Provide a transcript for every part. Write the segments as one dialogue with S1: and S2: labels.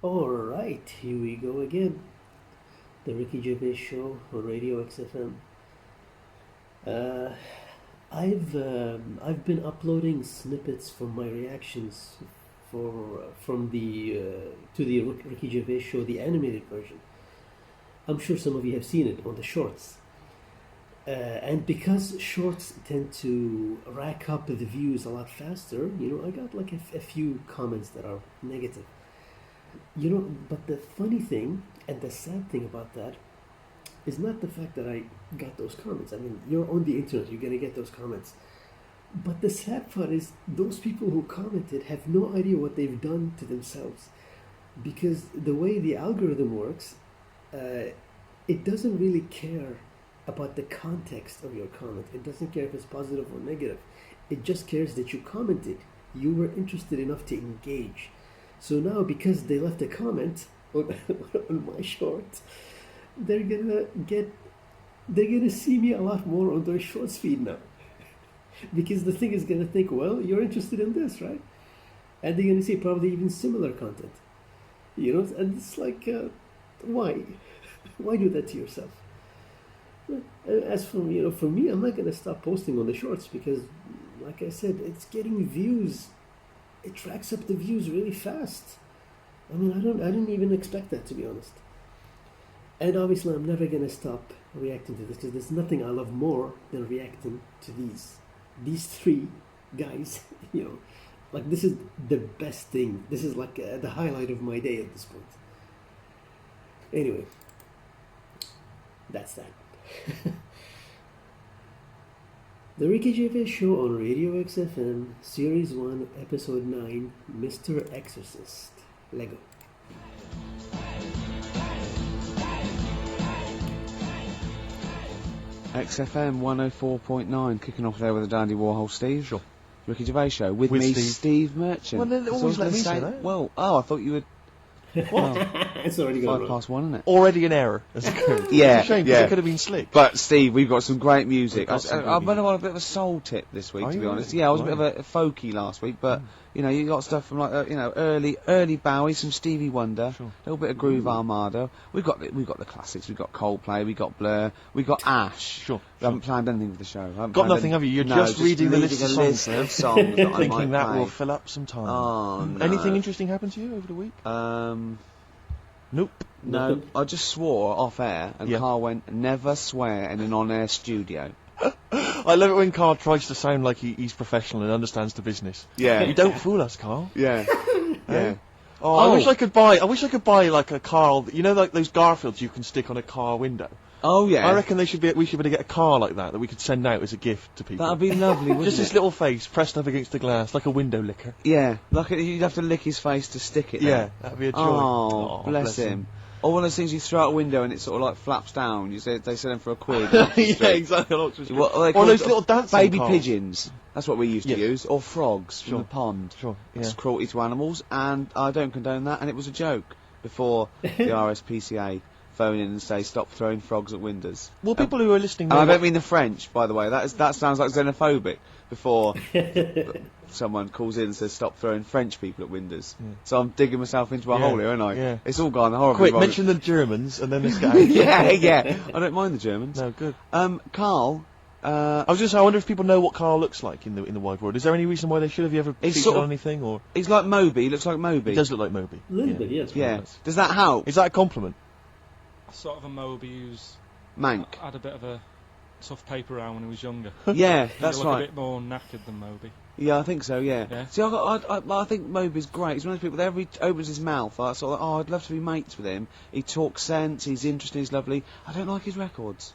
S1: Alright, here we go again. The Ricky Gervais Show on Radio XFM. Uh, I've been uploading snippets from my reactions from the to the Ricky Gervais Show, the animated version. I'm sure some of you have seen it on the shorts. And because shorts tend to rack up the views a lot faster, I got like a few comments that are negative. But the funny thing and the sad thing about that is not the fact that I got those comments. I mean, you're on the internet, you're gonna get those comments. But the sad part is those people who commented have no idea what they've done to themselves. Because the way the algorithm works, it doesn't really care about the context of your comment. It doesn't care if it's positive or negative. It just cares that you commented. You were interested enough to engage. So now, because they left a comment on my short, they're gonna see me a lot more on their shorts feed now. Because the thing is gonna think, well, you're interested in this, right? And they're gonna see probably even similar content. And it's like, why? Why do that to yourself? As for me, I'm not gonna stop posting on the shorts because, like I said, it's getting views. It tracks up the views really fast. I mean, I didn't even expect that, to be honest. And obviously, I'm never gonna stop reacting to this because there's nothing I love more than reacting to these three guys. Like this is the best thing. This is like the highlight of my day at this point. Anyway, that's that. The Ricky Gervais Show on Radio XFM, Series 1, Episode 9, Mr. Exorcist. Lego.
S2: XFM 104.9, kicking off there with the Dandy Warhol Steve.
S3: Sure.
S2: Ricky Gervais Show with me, Steve Merchant.
S3: Well, they always let me say that.
S2: Well, I thought you would.
S1: What? It's already gone
S2: 1:05, isn't it?
S3: Already an error. As a
S2: Yeah,
S3: it's a shame,
S2: yeah.
S3: it could have been slick.
S2: But Steve, we've got some great music.
S3: We've got some
S2: I've
S3: good
S2: been on a bit of a soul tip this week,
S3: Are
S2: to
S3: you
S2: be honest.
S3: really?
S2: Yeah, I was a bit
S3: Right.
S2: of a folky last week, but you got stuff from like early Bowie, some Stevie Wonder,
S3: Sure.
S2: a little bit of Groove Armada. We've got the classics. We've got Coldplay. We've got Blur. We've got Ash.
S3: Sure.
S2: We haven't planned anything for the show.
S3: Got nothing, have you? You're just reading the list of songs,
S2: list of songs that I
S3: Thinking
S2: might
S3: that
S2: play.
S3: will fill up some time.
S2: Oh, no.
S3: Anything interesting happened to you over the week? Nope.
S2: No, I just swore off air, and
S3: Yeah.
S2: Karl went, never swear in an on-air studio.
S3: I love it when Karl tries to sound like he's professional and understands the business.
S2: Yeah.
S3: You don't fool us, Karl.
S2: Yeah. Yeah.
S3: Oh, I wish I could buy like a Karl, like those Garfields you can stick on a car window.
S2: Oh, yeah.
S3: I reckon we should be able to get a car like that we could send out as a gift to people.
S2: That'd be lovely, wouldn't
S3: Just
S2: it?
S3: his little face pressed up against the glass, like a window licker.
S2: Yeah. Like, you'd have to lick his face to stick it
S3: Yeah,
S2: there.
S3: that'd be a joy.
S2: Oh, bless him. Or one of those things you throw out a window and it sort of like flaps down. They sell them for £1.
S3: Yeah, exactly. On Oxford Street.
S2: What are they
S3: Or
S2: called?
S3: those little dancing
S2: baby
S3: cars.
S2: pigeons. That's what we used to
S3: Yes.
S2: use. Or frogs
S3: Sure.
S2: from the pond.
S3: Sure, yeah.
S2: It's cruelty to animals, and I don't condone that. And it was a joke before the RSPCA phone in and say stop throwing frogs at windows.
S3: Well, people who are listening...
S2: And I
S3: know
S2: don't mean the French, by the way. That sounds like xenophobic. Before someone calls in and says stop throwing French people at windows.
S3: Yeah.
S2: So I'm digging myself into a
S3: Yeah,
S2: hole here, aren't I?
S3: yeah.
S2: It's all gone horribly
S3: Quick,
S2: wrong.
S3: mention the Germans and then let's get out.
S2: yeah. I don't mind the Germans.
S3: No, good.
S2: Karl.
S3: I wonder if people know what Karl looks like in the wide world. Is there any reason why they should have you ever
S2: He's
S3: featured
S2: sort of-
S3: on anything? Or
S2: He's like Moby. He looks like Moby.
S3: he does look like Moby.
S1: A little bit, yes.
S2: Yeah.
S3: Nice.
S2: Does that help?
S3: Is that a compliment?
S4: Sort of a Moby who's
S2: Mank.
S4: had a bit of a tough paper around when he was younger.
S2: Yeah,
S4: He
S2: that's
S4: look
S2: right.
S4: a bit more knackered than Moby.
S2: Yeah, I think so, yeah.
S4: Yeah.
S2: See, I think Moby's great. He's one of those people that every he opens his mouth, I sort of I'd love to be mates with him. He talks sense, he's interesting, he's lovely. I don't like his records.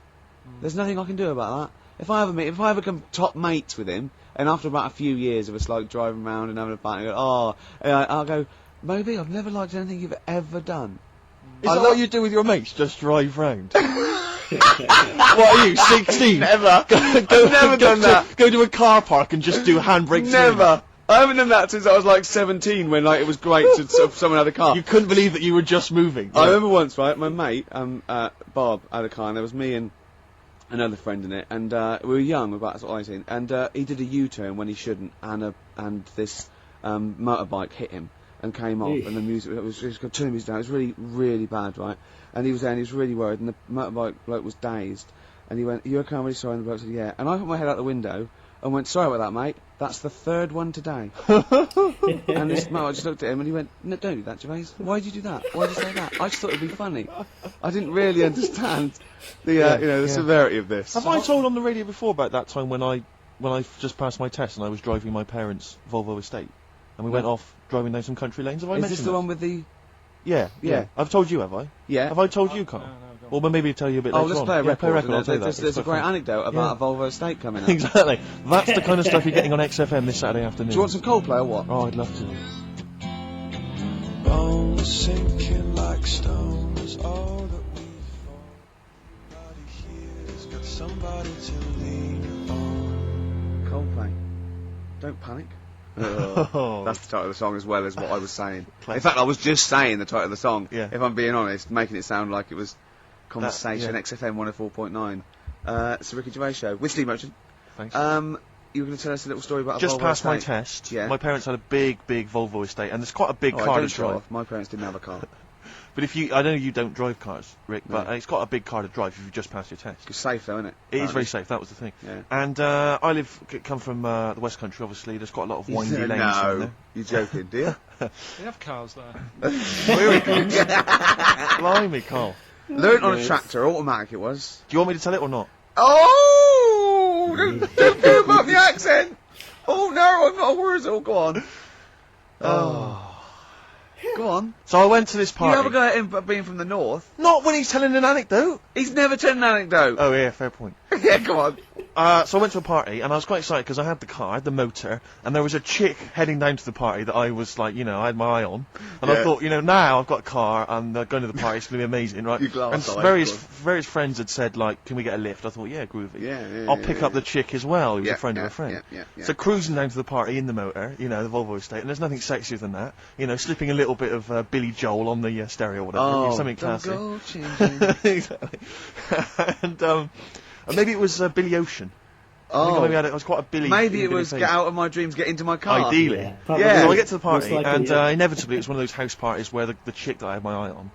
S2: There's nothing I can do about that. If I ever come top mates with him, and after about a few years of us like driving around and having a fight, I'll go, Moby, I've never liked anything you've ever done.
S3: Is that what you do with your mates? Just drive round? What are you, 16?
S2: Never. I've never done that.
S3: Go to a car park and just do handbrake.
S2: Never. I haven't done that since I was like 17 when like it was great to someone had a car.
S3: You couldn't believe that you were just moving.
S2: I remember once, right, my mate, Bob, had a car, and there was me and another friend in it, and we were young, we were about sort of 18, and he did a U-turn when he shouldn't, and this motorbike hit him, and came off, and the music, it was just turning the music down. It was really, really bad, right? And he was there, and he was really worried, and the motorbike bloke was dazed, and he went, "You okay? I'm really sorry." And the bloke said, "Yeah." And I put my head out the window and went, "Sorry about that, mate. That's the third one today." And this motorbike just looked at him, and he went, "No, don't do that, Gervais. Why did you do that? Why did you say that? I just thought it'd be funny." I didn't really understand the, the severity of this.
S3: Have I told on the radio before about that time when I just passed my test and I was driving my parents' Volvo estate, and we went off driving down some country lanes? Have I mentioned
S2: Is this the
S3: that?
S2: one with the...
S3: Yeah. I've told you, have I?
S2: Yeah.
S3: Have I told you, Karl?
S4: No, go on.
S3: Well, maybe I'll tell you a bit later
S2: let's
S3: on.
S2: play a record.
S3: Play a record, I'll tell you that.
S2: There's a great anecdote about a Volvo estate coming up.
S3: Exactly. That's the kind of stuff you're getting on XFM this Saturday afternoon.
S2: Do you want some Coldplay or what?
S3: Oh, I'd love to.
S5: Bones sinking like stones, all that we fall. Nobody here's got somebody to lean on.
S2: Coldplay. Don't panic.
S3: Oh.
S2: That's the title of the song as well as what I was saying. In fact, I was just saying the title of the song, if I'm being honest, making it sound like it was Conversation, XFM 104.9. It's the Ricky Gervais Show with Steve Merchant.
S3: Thanks.
S2: You were going to tell us a little story about
S3: Just
S2: a Volvo
S3: passed my
S2: estate.
S3: test.
S2: Yeah.
S3: My parents had a big Volvo estate, and there's quite a big car
S2: don't
S3: to
S2: show
S3: drive.
S2: off. My parents didn't have a car.
S3: But I know you don't drive cars, Rick, but
S2: No.
S3: it's got a big car to drive if you've just passed your test.
S2: It's safe though, isn't it?
S3: It is very safe, that was the thing.
S2: Yeah.
S3: And I come from the West Country, obviously. There's quite a lot of windy lanes in
S2: No,
S3: there.
S2: you're joking, do you?
S4: They have cars there.
S3: Here he comes. Blimey, Karl.
S2: Learned on a tractor, automatic it was.
S3: Do you want me to tell it or not?
S2: Oh! Don't go about the accent! Oh no, I'm not a Wurzel, go on. Go on.
S3: So I went to this party.
S2: You have a go at him being from the north.
S3: Not when he's telling an anecdote.
S2: He's never told an anecdote.
S3: Oh yeah, fair point.
S2: Yeah, go on.
S3: So I went to a party, and I was quite excited because I had the car, I had the motor, and there was a chick heading down to the party that I was like, I had my eye on. And I thought, now I've got a car, and going to the party, it's going to be amazing, right?
S2: You glass
S3: And
S2: eyed,
S3: various friends had said, like, can we get a lift? I thought, yeah, groovy.
S2: Yeah,
S3: I'll pick up the chick as well, who was
S2: Yeah,
S3: a friend of
S2: yeah,
S3: a friend.
S2: yeah.
S3: So cruising down to the party in the motor, the Volvo estate, and there's nothing sexier than that. Slipping a little bit of Billy Joel on the stereo or whatever. Something
S2: don't
S3: classy.
S2: go changing.
S3: Exactly. And maybe it was Billy Ocean. I think I was quite a Billy.
S2: Maybe it
S3: Billy
S2: was
S3: face.
S2: get out of my dreams, get into my car.
S3: Ideally.
S1: Yeah, probably.
S2: Yeah.
S3: So I get to the party,
S1: Most likely,
S3: and inevitably it's one of those house parties where the chick that I had my eye on,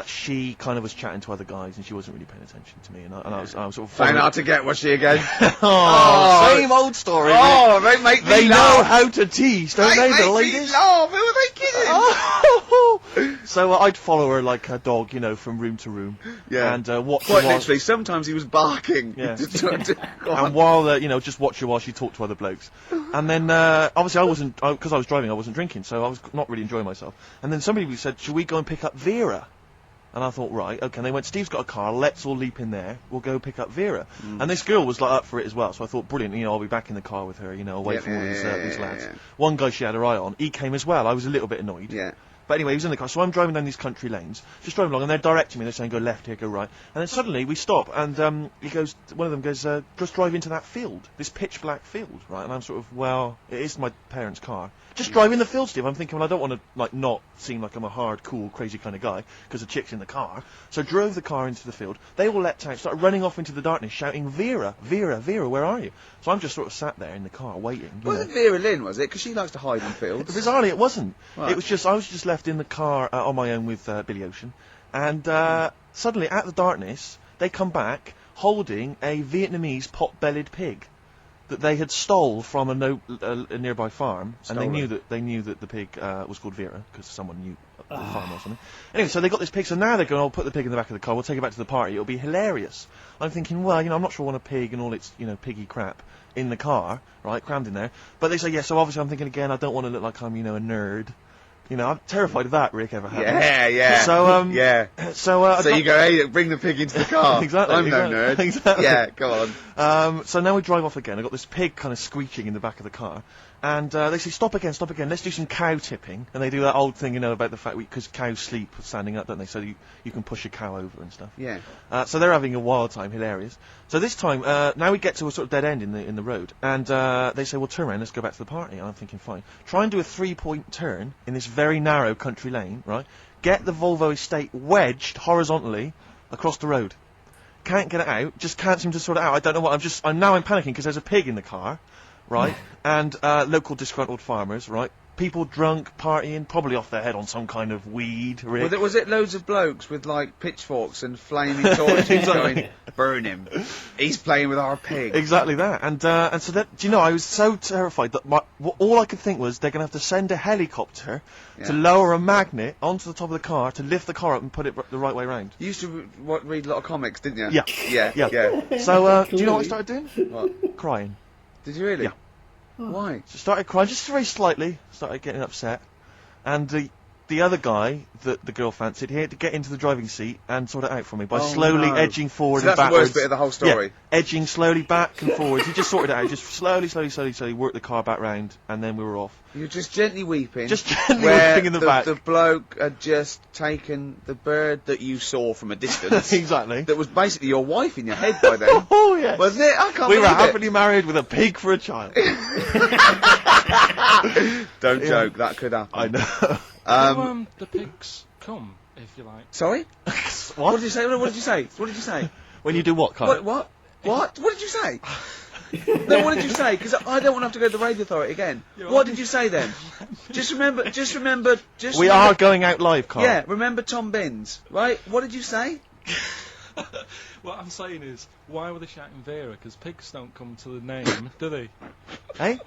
S3: she kind of was chatting to other guys, and she wasn't really paying attention to me, and I was sort of
S2: Found out to get, was she again?
S3: same old story.
S2: Oh, they make me
S3: They know
S2: laugh.
S3: how to tease, don't they, the
S2: make me
S3: ladies?
S2: laugh. Who are they kidding?
S3: So I'd follow her like a dog, from room to room,
S2: Yeah.
S3: and watch
S2: Quite
S3: her while-
S2: literally, sometimes he was barking.
S3: Yeah.
S2: Go on.
S3: and while just watch her while she talked to other blokes, and then obviously I wasn't, because I was driving, I wasn't drinking, so I was not really enjoying myself. And then somebody said, "Should we go and pick up Vera?" And I thought, right, okay. And they went, "Steve's got a car, let's all leap in there, we'll go pick up Vera." And this girl was like up for it as well, so I thought, brilliant, I'll be back in the car with her, away from all these lads.
S2: yeah.
S3: One guy she had her eye on, he came as well. I was a little bit annoyed.
S2: Yeah.
S3: But anyway, he was in the car, so I'm driving down these country lanes, just driving along, and they're directing me, they're saying, go left here, go right. And then suddenly we stop, and one of them goes, just drive into that field, this pitch black field, right? And I'm sort of, well, it is my parents' car. Just drive in the field, Steve. I'm thinking, well, I don't want to, not seem like I'm a hard, cool, crazy kind of guy, because the chick's in the car. So drove the car into the field. They all leapt out, started running off into the darkness, shouting, "Vera, Vera, Vera, where are you?" So I'm just sort of sat there in the car, waiting.
S2: Wasn't Vera Lynn, was it? Because she likes to hide in fields.
S3: Bizarrely, it wasn't.
S2: Right.
S3: It was just I was just left in the car on my own with Billy Ocean, and suddenly, out of the darkness, they come back holding a Vietnamese pot-bellied pig that they had stole from a nearby farm, and they knew that the pig was called Vera because someone knew the farm or something. Anyway, so they got this pig. So now they're going, "I'll put the pig in the back of the car. We'll take it back to the party. It'll be hilarious." I'm thinking, well, I'm not sure I want a pig and all its piggy crap in the car, right, crammed in there. But they say yes. So obviously, I'm thinking again, I don't want to look like I'm a nerd. I'm terrified of that, Rick, ever happened.
S2: Yeah.
S3: So,
S2: yeah.
S3: So
S2: So you go, "Hey, bring the pig into the car."
S3: Exactly,
S2: I'm no
S3: exactly,
S2: nerd.
S3: exactly.
S2: Yeah, go on.
S3: So now we drive off again. I've got this pig kind of screeching in the back of the car. And they say, stop again, let's do some cow tipping. And they do that old thing, about the fact, because cows sleep standing up, don't they? So you can push a cow over and stuff.
S2: Yeah.
S3: So they're having a wild time, hilarious. So this time, now we get to a sort of dead end in the road. And they say, well, turn around, let's go back to the party. And I'm thinking, fine. Try and do a 3-point turn in this very narrow country lane, right? Get the Volvo estate wedged horizontally across the road. Can't get it out, just can't seem to sort it out. I don't know what, I'm panicking because there's a pig in the car. Right, and local disgruntled farmers, right, people drunk, partying, probably off their head on some kind of weed, Rick.
S2: Was it loads of blokes with, like, pitchforks and flaming torches going, burn him, he's playing with our pig.
S3: Exactly that. And so that, do you know, I was so terrified that all I could think was they're going to have to send a helicopter to lower a magnet onto the top of the car to lift the car up and put it the right way round.
S2: You used to read a lot of comics, didn't you?
S3: Yeah.
S2: Yeah.
S3: So, do you know what I started doing?
S2: What?
S3: Crying.
S2: Did you really?
S3: Yeah.
S2: Why?
S3: So started crying, just very slightly, started getting upset. And the other guy that the girl fancied, he had to get into the driving seat and sort it out for me by slowly edging forward
S2: so
S3: and
S2: that's
S3: backwards.
S2: the worst bit of the whole story.
S3: Yeah, edging slowly back and forwards. He just sorted it out, just slowly worked the car back round, and then we were off.
S2: You're just gently weeping.
S3: Just gently
S2: where
S3: weeping in the back.
S2: The bloke had just taken the bird that you saw from a distance.
S3: Exactly.
S2: That was basically your wife in your head by then.
S3: Oh, yes.
S2: Wasn't it? I can't
S3: We were
S2: believe it.
S3: happily married with a pig for a child.
S2: Don't joke, that could happen.
S3: I know.
S4: The pigs come, if you like.
S2: Sorry? What did you say? What did you say? What did you say?
S3: When you do what, Karl?
S2: What? What did you say? No, what did you say? Because I don't want to have to go to the radio authority again. What did you say then? Just remember.
S3: We are going out live, Karl.
S2: Yeah, remember Tom Binns, right? What did you say?
S4: What I'm saying is, why were they shouting Vera? Because pigs don't come to the name, do they?
S3: Hey?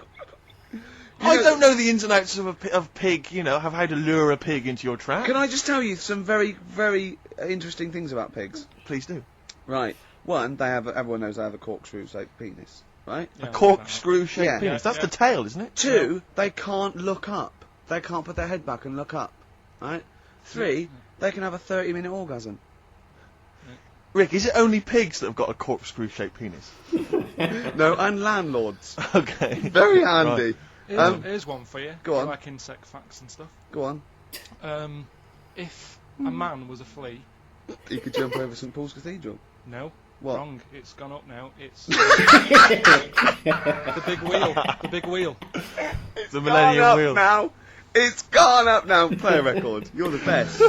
S3: I don't know the ins and outs of pig, you know, how to lure a pig into your trap.
S2: Can I just tell you some very, very interesting things about pigs?
S3: Please do.
S2: Right. One, everyone knows they have a corkscrew-shaped penis, right?
S4: Yeah,
S3: A corkscrew-shaped
S2: Yeah.
S3: penis. That's
S4: Yeah.
S3: the tail, isn't it?
S2: Two, they can't look up. They can't put their head back and look up, right? Three, they can have a 30-minute orgasm.
S3: Rick, is it only pigs that have got a corkscrew-shaped penis?
S2: No, and landlords.
S3: Okay.
S2: Very handy.
S4: Here's one for you.
S2: Go on.
S4: Like insect facts and stuff.
S2: Go on.
S4: If a man was a flea,
S2: You could jump over St Paul's Cathedral.
S4: no,
S2: What?
S4: wrong. It's gone up now. It's the big wheel. The big wheel.
S3: The Millennium Wheel.
S2: Now. It's gone up now. Play a record. You're the best.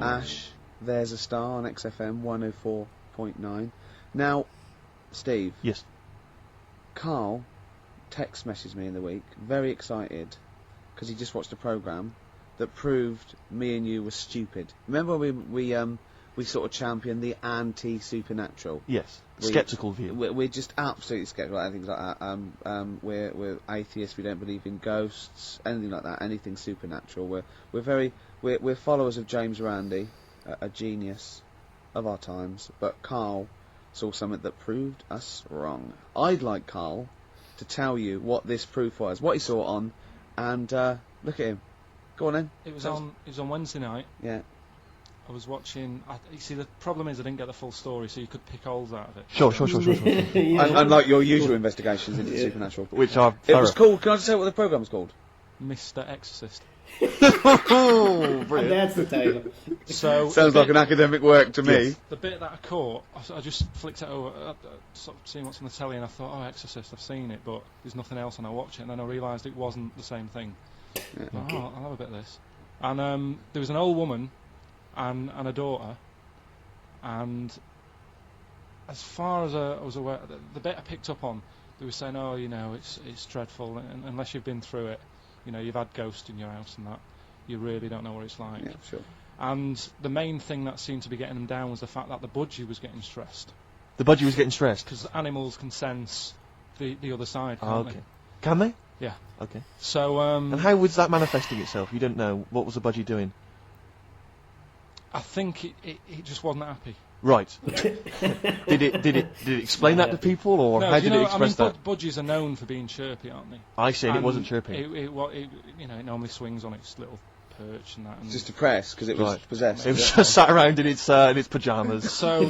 S2: Ash, there's a star on XFM 104.9. Now, Steve.
S3: Yes.
S2: Karl text messaged me in the week, very excited, because he just watched a programme that proved me and you were stupid. Remember we sort of championed the anti-supernatural?
S3: Yes. Skeptical view.
S2: We're just absolutely skeptical about things like that. We're atheists. We don't believe in ghosts, anything like that. Anything supernatural. We're followers of James Randi, a genius of our times. But Karl saw something that proved us wrong. I'd like Karl to tell you what this proof was, what he saw it on, and look at him. Go on then.
S4: It was on Wednesday night.
S2: Yeah.
S4: I was watching. You see, the problem is I didn't get the full story, so you could pick holes out of it.
S3: Sure.
S2: Unlike your usual investigations into the supernatural.
S3: Which are
S2: It was called. Can I just say what the programme was called?
S4: Mr. Exorcist.
S3: Oh, brilliant.
S1: That's the title.
S4: So
S2: Sounds like an academic work to me.
S3: Yes.
S4: the bit that I caught, I just flicked it over, sort of seeing what's on the telly, and I thought, oh, Exorcist, I've seen it, but there's nothing else, and I watched it, and then I realised it wasn't the same thing.
S2: Yeah.
S4: Oh, I'll have a bit of this. And there was an old woman and a daughter, and as far as I was aware, the bit I picked up on, they were saying, oh, you know, it's dreadful, and unless you've been through it, you know, you've had ghosts in your house and that, you really don't know what it's like.
S2: Yeah, sure.
S4: And the main thing that seemed to be getting them down was the fact that the budgie was getting stressed.
S3: The budgie was getting stressed.
S4: Because animals can sense the other side, can't
S3: Oh, okay. Can they?
S4: they? Yeah.
S3: Okay.
S4: So,
S3: And how was that manifesting itself? You didn't know. What was the budgie doing?
S4: I think it just wasn't happy.
S3: Right. Did it explain that to people, or
S4: No,
S3: how did it express that?
S4: Budgies are known for being chirpy, aren't they?
S3: I see, and it
S4: And
S3: wasn't chirping.
S4: It normally swings on its little perch and that. And
S2: Just depressed because it was
S3: Right.
S2: possessed.
S3: It was just sat around in its pyjamas.
S4: so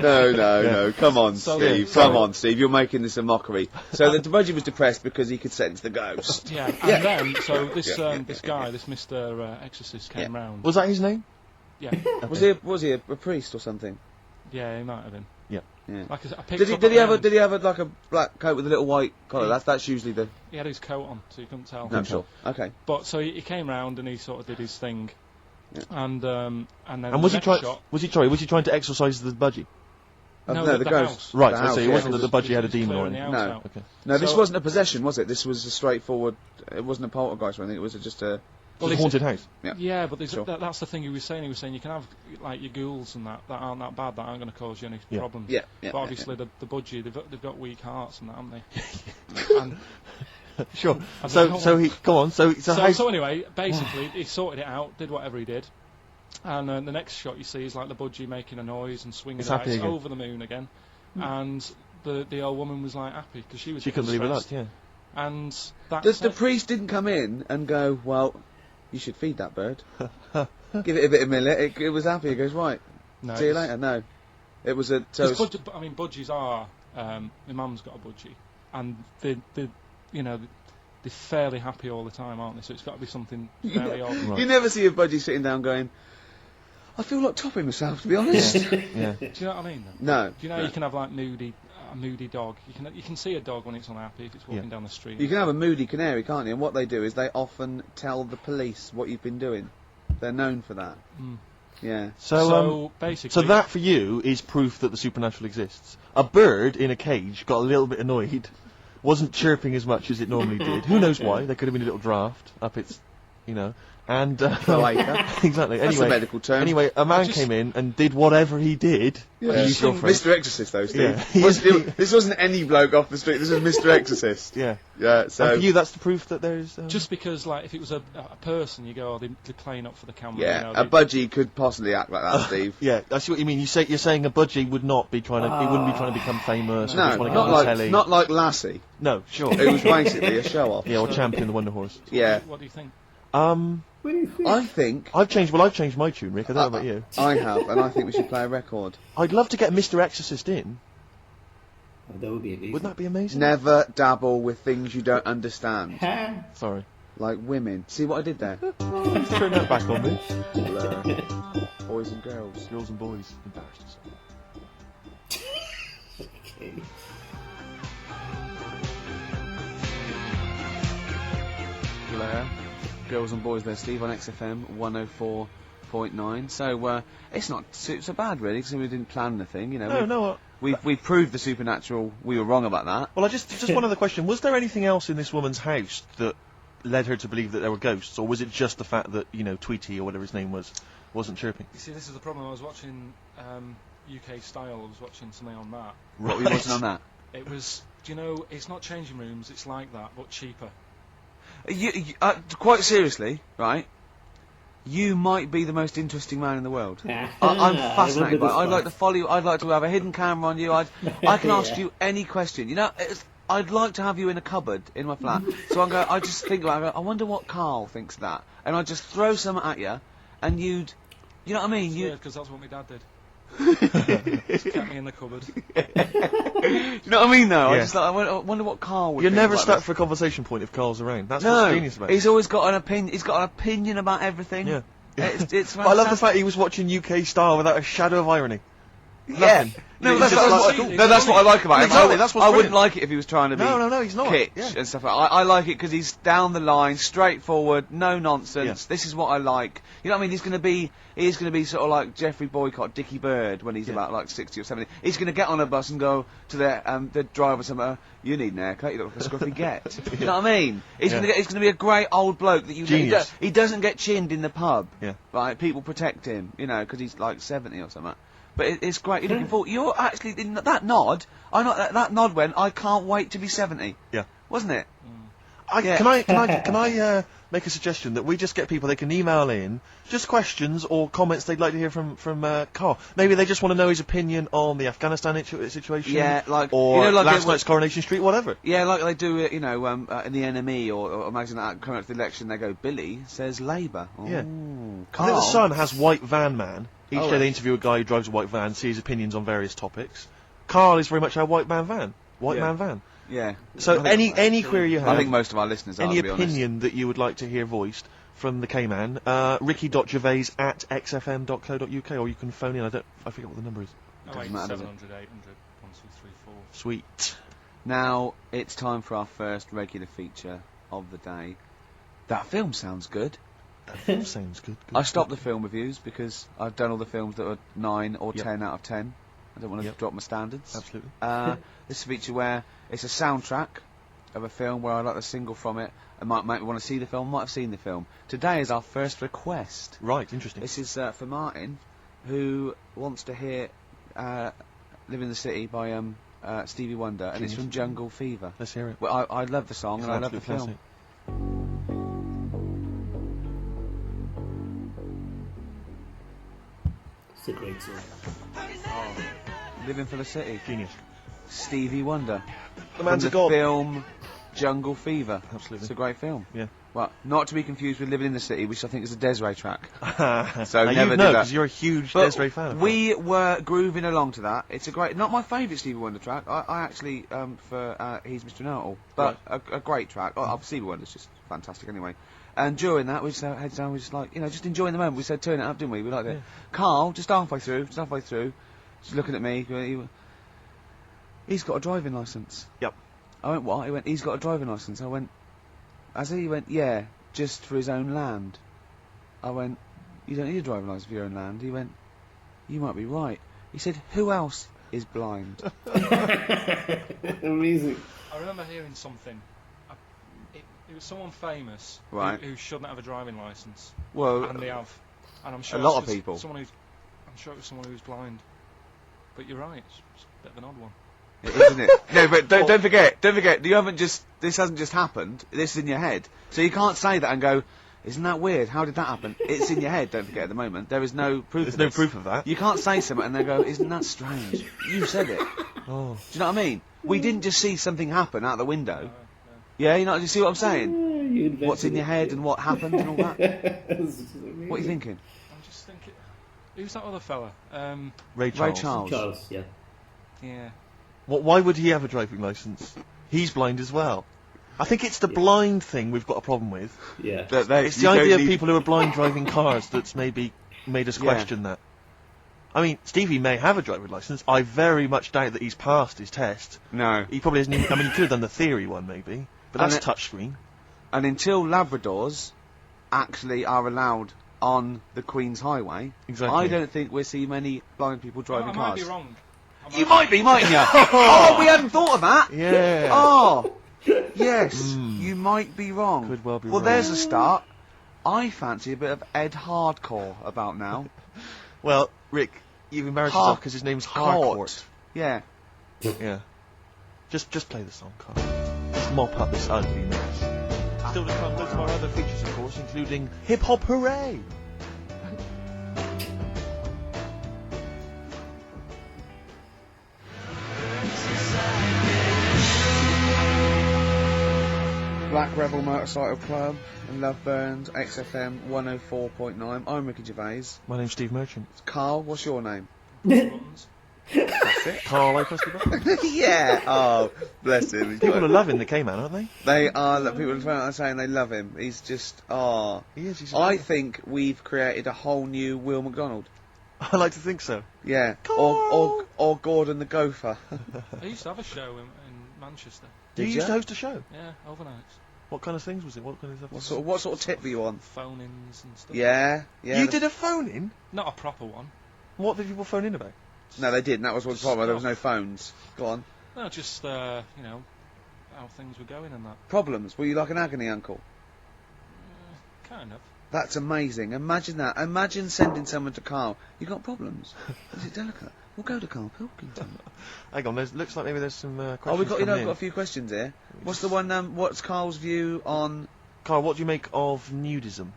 S2: No. Come on,
S4: So-
S2: Steve.
S4: sorry.
S2: Come on, Steve. You're making this a mockery. So the budgie was depressed because he could sense the ghost.
S4: yeah, and then this
S2: Yeah.
S4: this guy, this Mr. Exorcist, came round.
S3: Was that his name?
S4: Yeah,
S2: Was he a priest or something?
S4: yeah, he might have been.
S3: Yeah.
S2: Yeah.
S4: Like I picked
S2: Did he
S4: up
S2: did he
S4: at
S2: have
S4: the
S2: a
S4: end,
S2: did he have like a black coat with a little white collar? That's usually the.
S4: He had his coat on, so you couldn't tell.
S2: No, I'm sure. Okay.
S4: But so he came round and he sort of did his thing, And then
S3: was
S4: the
S3: he
S4: next
S3: trying?
S4: shot.
S3: Was he trying to exorcise the budgie?
S4: No,
S2: the ghost.
S4: house.
S3: Right.
S2: The
S3: I
S2: house,
S3: see. It
S2: yeah,
S3: wasn't that the budgie had a
S4: He's
S3: demon or
S4: clearing the
S3: anything.
S4: house
S2: No.
S4: out.
S3: Okay.
S2: No, this
S4: So-
S2: wasn't a possession, was it? This was a straightforward. It wasn't a poltergeist or anything. It was just a.
S3: Well, a haunted house.
S4: Yeah, but
S2: Sure.
S4: that's the thing he was saying. He was saying you can have like your ghouls and that aren't that bad, that aren't going to cause you any problems.
S2: Yeah.
S4: But obviously the budgie, they've got weak hearts and that, haven't they? and
S3: Sure.
S4: I
S3: So
S4: don't know.
S3: he go on.
S4: So anyway, basically he sorted it out, did whatever he did, and the next shot you see is like the budgie making a noise and swinging
S3: It's
S4: the
S3: happy
S4: lights
S3: again.
S4: over the moon again, and the old woman was like happy because she was.
S3: She couldn't believe her luck.
S4: stressed.
S3: Yeah.
S4: And that's
S2: The
S4: it.
S2: priest didn't come in and go, well, you should feed that bird. Give it a bit of millet. It was happy. He goes, right,
S4: No,
S2: see you
S4: it's-
S2: later. No. It was a... So
S4: Because budgies are... my mum's got a budgie, and they're fairly happy all the time, aren't they? So it's got to be something fairly odd.
S3: Right.
S2: you never see a budgie sitting down going, I feel like topping myself, to be honest.
S3: Yeah.
S4: Do you know what I mean? Then?
S2: No.
S4: Do you know
S2: no.
S4: you can have like a moody dog? You can see a dog when it's unhappy if it's walking down the street.
S2: You can have a moody canary, can't you? And what they do is they often tell the police what you've been doing. They're known for that.
S4: Mm.
S2: Yeah.
S4: So basically,
S3: So that for you is proof that the supernatural exists. A bird in a cage got a little bit annoyed, wasn't chirping as much as it normally did. Who knows why? There could have been a little draft up its, and
S2: Cloaca.
S3: exactly.
S2: That's
S3: Anyway,
S2: a medical term.
S3: anyway, a man came in and did whatever he did.
S2: Yeah.
S3: to use your phrase.
S2: Mr. Exorcist, though, Steve.
S3: Yeah.
S2: This wasn't any bloke off the street. This was Mr. Exorcist.
S3: Yeah.
S2: Yeah. So.
S3: And for you, that's the proof that there's.
S4: just because like if it was a person, you go, they're playing up for the camera.
S2: Yeah, a budgie could possibly act like that, Steve.
S3: Yeah, I see what you mean. You're saying a budgie would not be trying to. He wouldn't be trying to become famous. Or
S2: No,
S3: just want to get
S2: not
S3: on the telly.
S2: not like Lassie.
S3: No, sure.
S2: It was basically a show off.
S3: Yeah, or Champion the Wonder Horse.
S2: Yeah.
S4: What do you think?
S1: What do you think?
S2: I think
S3: I've changed my tune, Rick. I don't know about you.
S2: I have, and I think we should play a record.
S3: I'd love to get Mr. Exorcist in.
S1: Oh, that would be amazing.
S3: Wouldn't that be amazing?
S2: Never dabble with things you don't understand,
S3: Sorry.
S2: like women. See what I did there?
S3: Let's turn that back on me.
S2: Blur. Boys and girls.
S3: Girls and boys. Embarrassed us.
S1: Okay.
S2: Blur. Girls and boys there, Steve, on XFM 104.9. So it's not so bad really, because we didn't plan anything.
S3: No.
S2: We've proved the supernatural. We were wrong about that.
S3: Well, just one other question. Was there anything else in this woman's house that led her to believe that there were ghosts, or was it just the fact that Tweety or whatever his name wasn't chirping?
S4: You see, this is the problem. I was watching UK Style. I was watching something on that.
S2: What were you watching on that?
S4: It was, it's not changing rooms. It's like that, but cheaper.
S2: Quite seriously, right? You might be the most interesting man in the world. I'm fascinated by it. I'd like to follow you. I'd like to have a hidden camera on you. I can ask you any question. I'd like to have you in a cupboard in my flat. So I just think about it. I wonder what Karl thinks of that. And I'd just throw something at you, and you'd... You know what I mean?
S4: Because that's what my dad did. Just kept me in the cupboard.
S2: You know what I mean, though?
S3: Yeah.
S2: I wonder what Karl would
S3: You're
S2: think
S3: never
S2: about
S3: stuck
S2: this.
S3: for a conversation point if Carl's around. That's
S2: No,
S3: what's genius about it.
S2: he's always got an opinion. He's got an opinion about everything.
S3: Yeah.
S2: It's
S3: But I love the
S2: fantastic.
S3: fact he was watching UK Style without a shadow of irony.
S2: Yeah.
S3: Nothing.
S2: No,
S3: He's
S2: that's,
S3: just
S2: that's,
S3: like-
S2: what, no, that's what I like about him.
S3: Exactly, that's what's
S2: I wouldn't
S3: brilliant.
S2: like it if he was trying to be
S3: No, he's not.
S2: kitsch
S3: Yeah.
S2: and stuff. I like it because he's down the line, straightforward, no nonsense.
S3: Yeah.
S2: This is what I like. You know what I mean? He's going to be sort of like Jeffrey Boycott, Dickie Bird when he's about like 60 or 70. He's going to get on a bus and go to the driver somewhere. You need an haircut. You look like a scruffy get. You know what I mean? He's going to be a great old bloke that
S3: Genius.
S2: he doesn't get chinned in the pub.
S3: Yeah.
S2: Right? People protect him. Because he's like 70 or something. But it's great. You're looking forward. You're actually in that nod. That nod went. I can't wait to be 70.
S3: Yeah.
S2: Wasn't it?
S3: Can I make a suggestion that we just get people, they can email in just questions or comments they'd like to hear from Karl. Maybe they just want to know his opinion on the Afghanistan situation.
S2: Yeah, like
S3: or
S2: like
S3: last night's Coronation Street, whatever.
S2: Yeah, like they do it. In the NME or imagine that current election, they go Billy says Labour.
S3: Yeah.
S2: Ooh,
S3: I think the
S2: Karl.
S3: Sun has White Van Man. Each
S2: Oh,
S3: day
S2: right.
S3: they interview a guy who drives a white van, see his opinions on various topics. Karl is very much our white man van. White
S2: Yeah.
S3: man van.
S2: Yeah.
S3: So
S2: I think-
S3: any query you have,
S2: I think most of our listeners are.
S3: any
S2: to be honest.
S3: opinion that you would like to hear voiced from the K-Man, ricky.gervais@xfm.co.uk, or you can phone in. I forget what the number is.
S2: Doesn't matter, does it?
S4: 700, 800, 1234.
S3: Sweet.
S2: Now it's time for our first regular feature of the day. That film sounds good.
S3: That sounds good.
S2: I stopped the film reviews because I've done all the films that are 9 or
S3: Yep.
S2: 10 out of 10. I don't want to
S3: Yep.
S2: drop my standards.
S3: Absolutely.
S2: This is a feature where it's a soundtrack of a film where I like the single from it and might make me want to see the film, might have seen the film. Today is our first request.
S3: Right, interesting.
S2: This is for Martin, who wants to hear Live in the City by Stevie Wonder, and it's
S3: Genius.
S2: from Jungle Fever.
S3: Let's hear it.
S2: Well, I love the song
S3: It's
S2: and I
S3: an
S2: love the
S3: absolute
S2: film.
S3: classic.
S1: It's a great song.
S2: Living for the City.
S3: Genius.
S2: Stevie Wonder.
S3: The man's
S2: from
S3: a
S2: the
S3: god.
S2: film Jungle Fever.
S3: Absolutely.
S2: It's a great film.
S3: Yeah.
S2: Well, not to be confused with Living in the City, which I think is a Desiree track.
S3: So
S2: never
S3: you
S2: do
S3: know,
S2: that.
S3: because you're a huge
S2: But
S3: Desiree fan.
S2: we were grooving along to that. It's a great, not my favourite Stevie Wonder track. I actually, He's Mr. Know-It-All, but a great track. Stevie Wonder's just fantastic anyway. And during that, we just heads down, we just like, just enjoying the moment. We said, turn it up, didn't we? We liked it.
S3: Yeah.
S2: Karl, just halfway through, just looking at me, he's got a driving licence.
S3: Yep.
S2: I went, what? He went, he's got a driving licence. I went, has he? He went, yeah, just for his own land. I went, you don't need a driving licence for your own land. He went, you might be right. He said, who else is blind?
S1: Amazing.
S4: I remember hearing something. It was someone famous
S2: Right.
S4: who shouldn't have a driving licence,
S2: Well,
S4: and they have. And I'm sure
S2: a lot
S4: it
S2: of
S4: was
S2: people.
S4: I'm sure it was someone who was blind. But you're right. It's a bit of an odd one.
S2: isn't it? No, but don't forget, this hasn't just happened, this is in your head. So you can't say that and go, isn't that weird, how did that happen? It's in your head, don't forget at the moment. There is no proof
S3: There's
S2: of
S3: no
S2: this.
S3: proof of that.
S2: You can't say something and then go, isn't that strange? You said it.
S3: Oh.
S2: Do you know what I mean? We didn't just see something happen out the window.
S4: No.
S2: Yeah, you see what I'm saying?
S1: You invented
S2: What's in your
S1: it,
S2: head
S1: yeah.
S2: and what happened and all that.
S1: This is
S2: What are you thinking?
S4: I'm just thinking. Who's that other fella?
S3: Ray Charles.
S2: Charles.
S1: Charles, yeah.
S4: Yeah.
S3: Why would he have a driving licence? He's blind as well. I think it's the blind thing we've got a problem with.
S1: Yeah.
S3: It's the idea of people who are blind driving cars that's maybe made us question that. I mean, Stevie may have a driving licence. I very much doubt that he's passed his test.
S2: No.
S3: He probably hasn't even, I mean, he could have done the theory one maybe, but
S2: And
S3: that's
S2: it-
S3: touchscreen.
S2: And until Labradors actually are allowed on the Queen's Highway,
S3: Exactly.
S2: I don't think we'll see many blind people driving
S4: I
S2: cars.
S4: might be wrong.
S2: You might be, mightn't you? Oh, we hadn't thought of that.
S3: Yeah.
S2: Oh, yes, you might be wrong.
S3: Could well be
S2: Well,
S3: wrong.
S2: there's a start. I fancy a bit of Ed Hardcore about now.
S3: Well, Rick, you've embarrassed yourself because his name's Harcourt.
S2: Yeah.
S3: Yeah. Just play the song, Carl. Let's mop up this ugly mess. Still to come, loads of our other features, of course, including Hip Hop Hooray!
S2: Black Rebel Motorcycle Club and Love Burns, XFM 104.9. I'm Ricky Gervais.
S3: My name's Steve Merchant.
S2: Carl, what's your name?
S4: Buttons.
S2: That's it.
S3: Carl, I press the button.
S2: Yeah. Oh, bless him.
S3: People are loving the K-Man, aren't they?
S2: They are. People are saying they love him. He's just. Oh.
S3: He is. He's
S2: I think we've created a whole new Will McDonald.
S3: I like to think so.
S2: Yeah.
S3: Carl!
S2: Or Gordon the Gopher.
S4: I used to have a show in Manchester.
S3: You
S2: Did
S3: used to
S2: ya?
S3: host a show.
S4: Yeah, overnights.
S3: What kind of things was it? What kind of stuff?
S2: What sort of tip were you on?
S4: Phone-ins and stuff.
S2: Yeah. Yeah.
S3: You did a phone-in?
S4: Not a proper one.
S3: What did people phone in about?
S2: No, they didn't. That was one problem. There was no phones. Go on.
S4: No, just how things were going and that.
S2: Problems. Were you like an agony uncle?
S4: Kind of.
S2: That's amazing. Imagine that. Imagine sending someone to Karl. You got problems? Is it delicate? We'll go to Karlpilkington.
S3: Hang on, looks like maybe there's some questions.
S2: Oh, we've got
S3: coming
S2: we've
S3: in.
S2: got a few questions here. What's the one? What's Karl's view on?
S3: Carl, what do you make of nudism?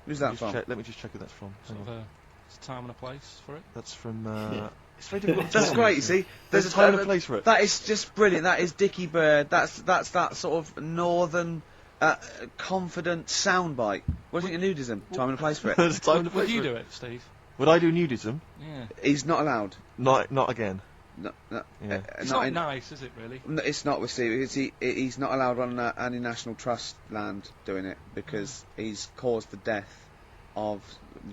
S2: Who's that
S3: Just
S2: from?
S3: check- let me just check who that's from. Hang
S4: Sort
S3: on.
S4: of it's a time and a place for it.
S3: That's from.
S1: Yeah.
S3: It's very difficult. to
S2: That's
S3: tell,
S2: great. You
S3: isn't it?
S2: see,
S3: There's a time and a place for it.
S2: That is just brilliant. That is Dickie Bird. That's that sort of northern, confident soundbite. What do you think of nudism? Time and a place for it.
S3: There's a time and a
S4: Would
S3: place
S4: you
S3: for
S4: do it, Steve?
S3: Would I do nudism?
S4: Yeah.
S2: He's not allowed.
S3: Not again.
S2: No,
S3: Yeah.
S4: It's
S2: not
S4: not
S2: in-
S4: nice, is it, really?
S2: No, it's not with Steve. He's not allowed on any National Trust land doing it because he's caused the death of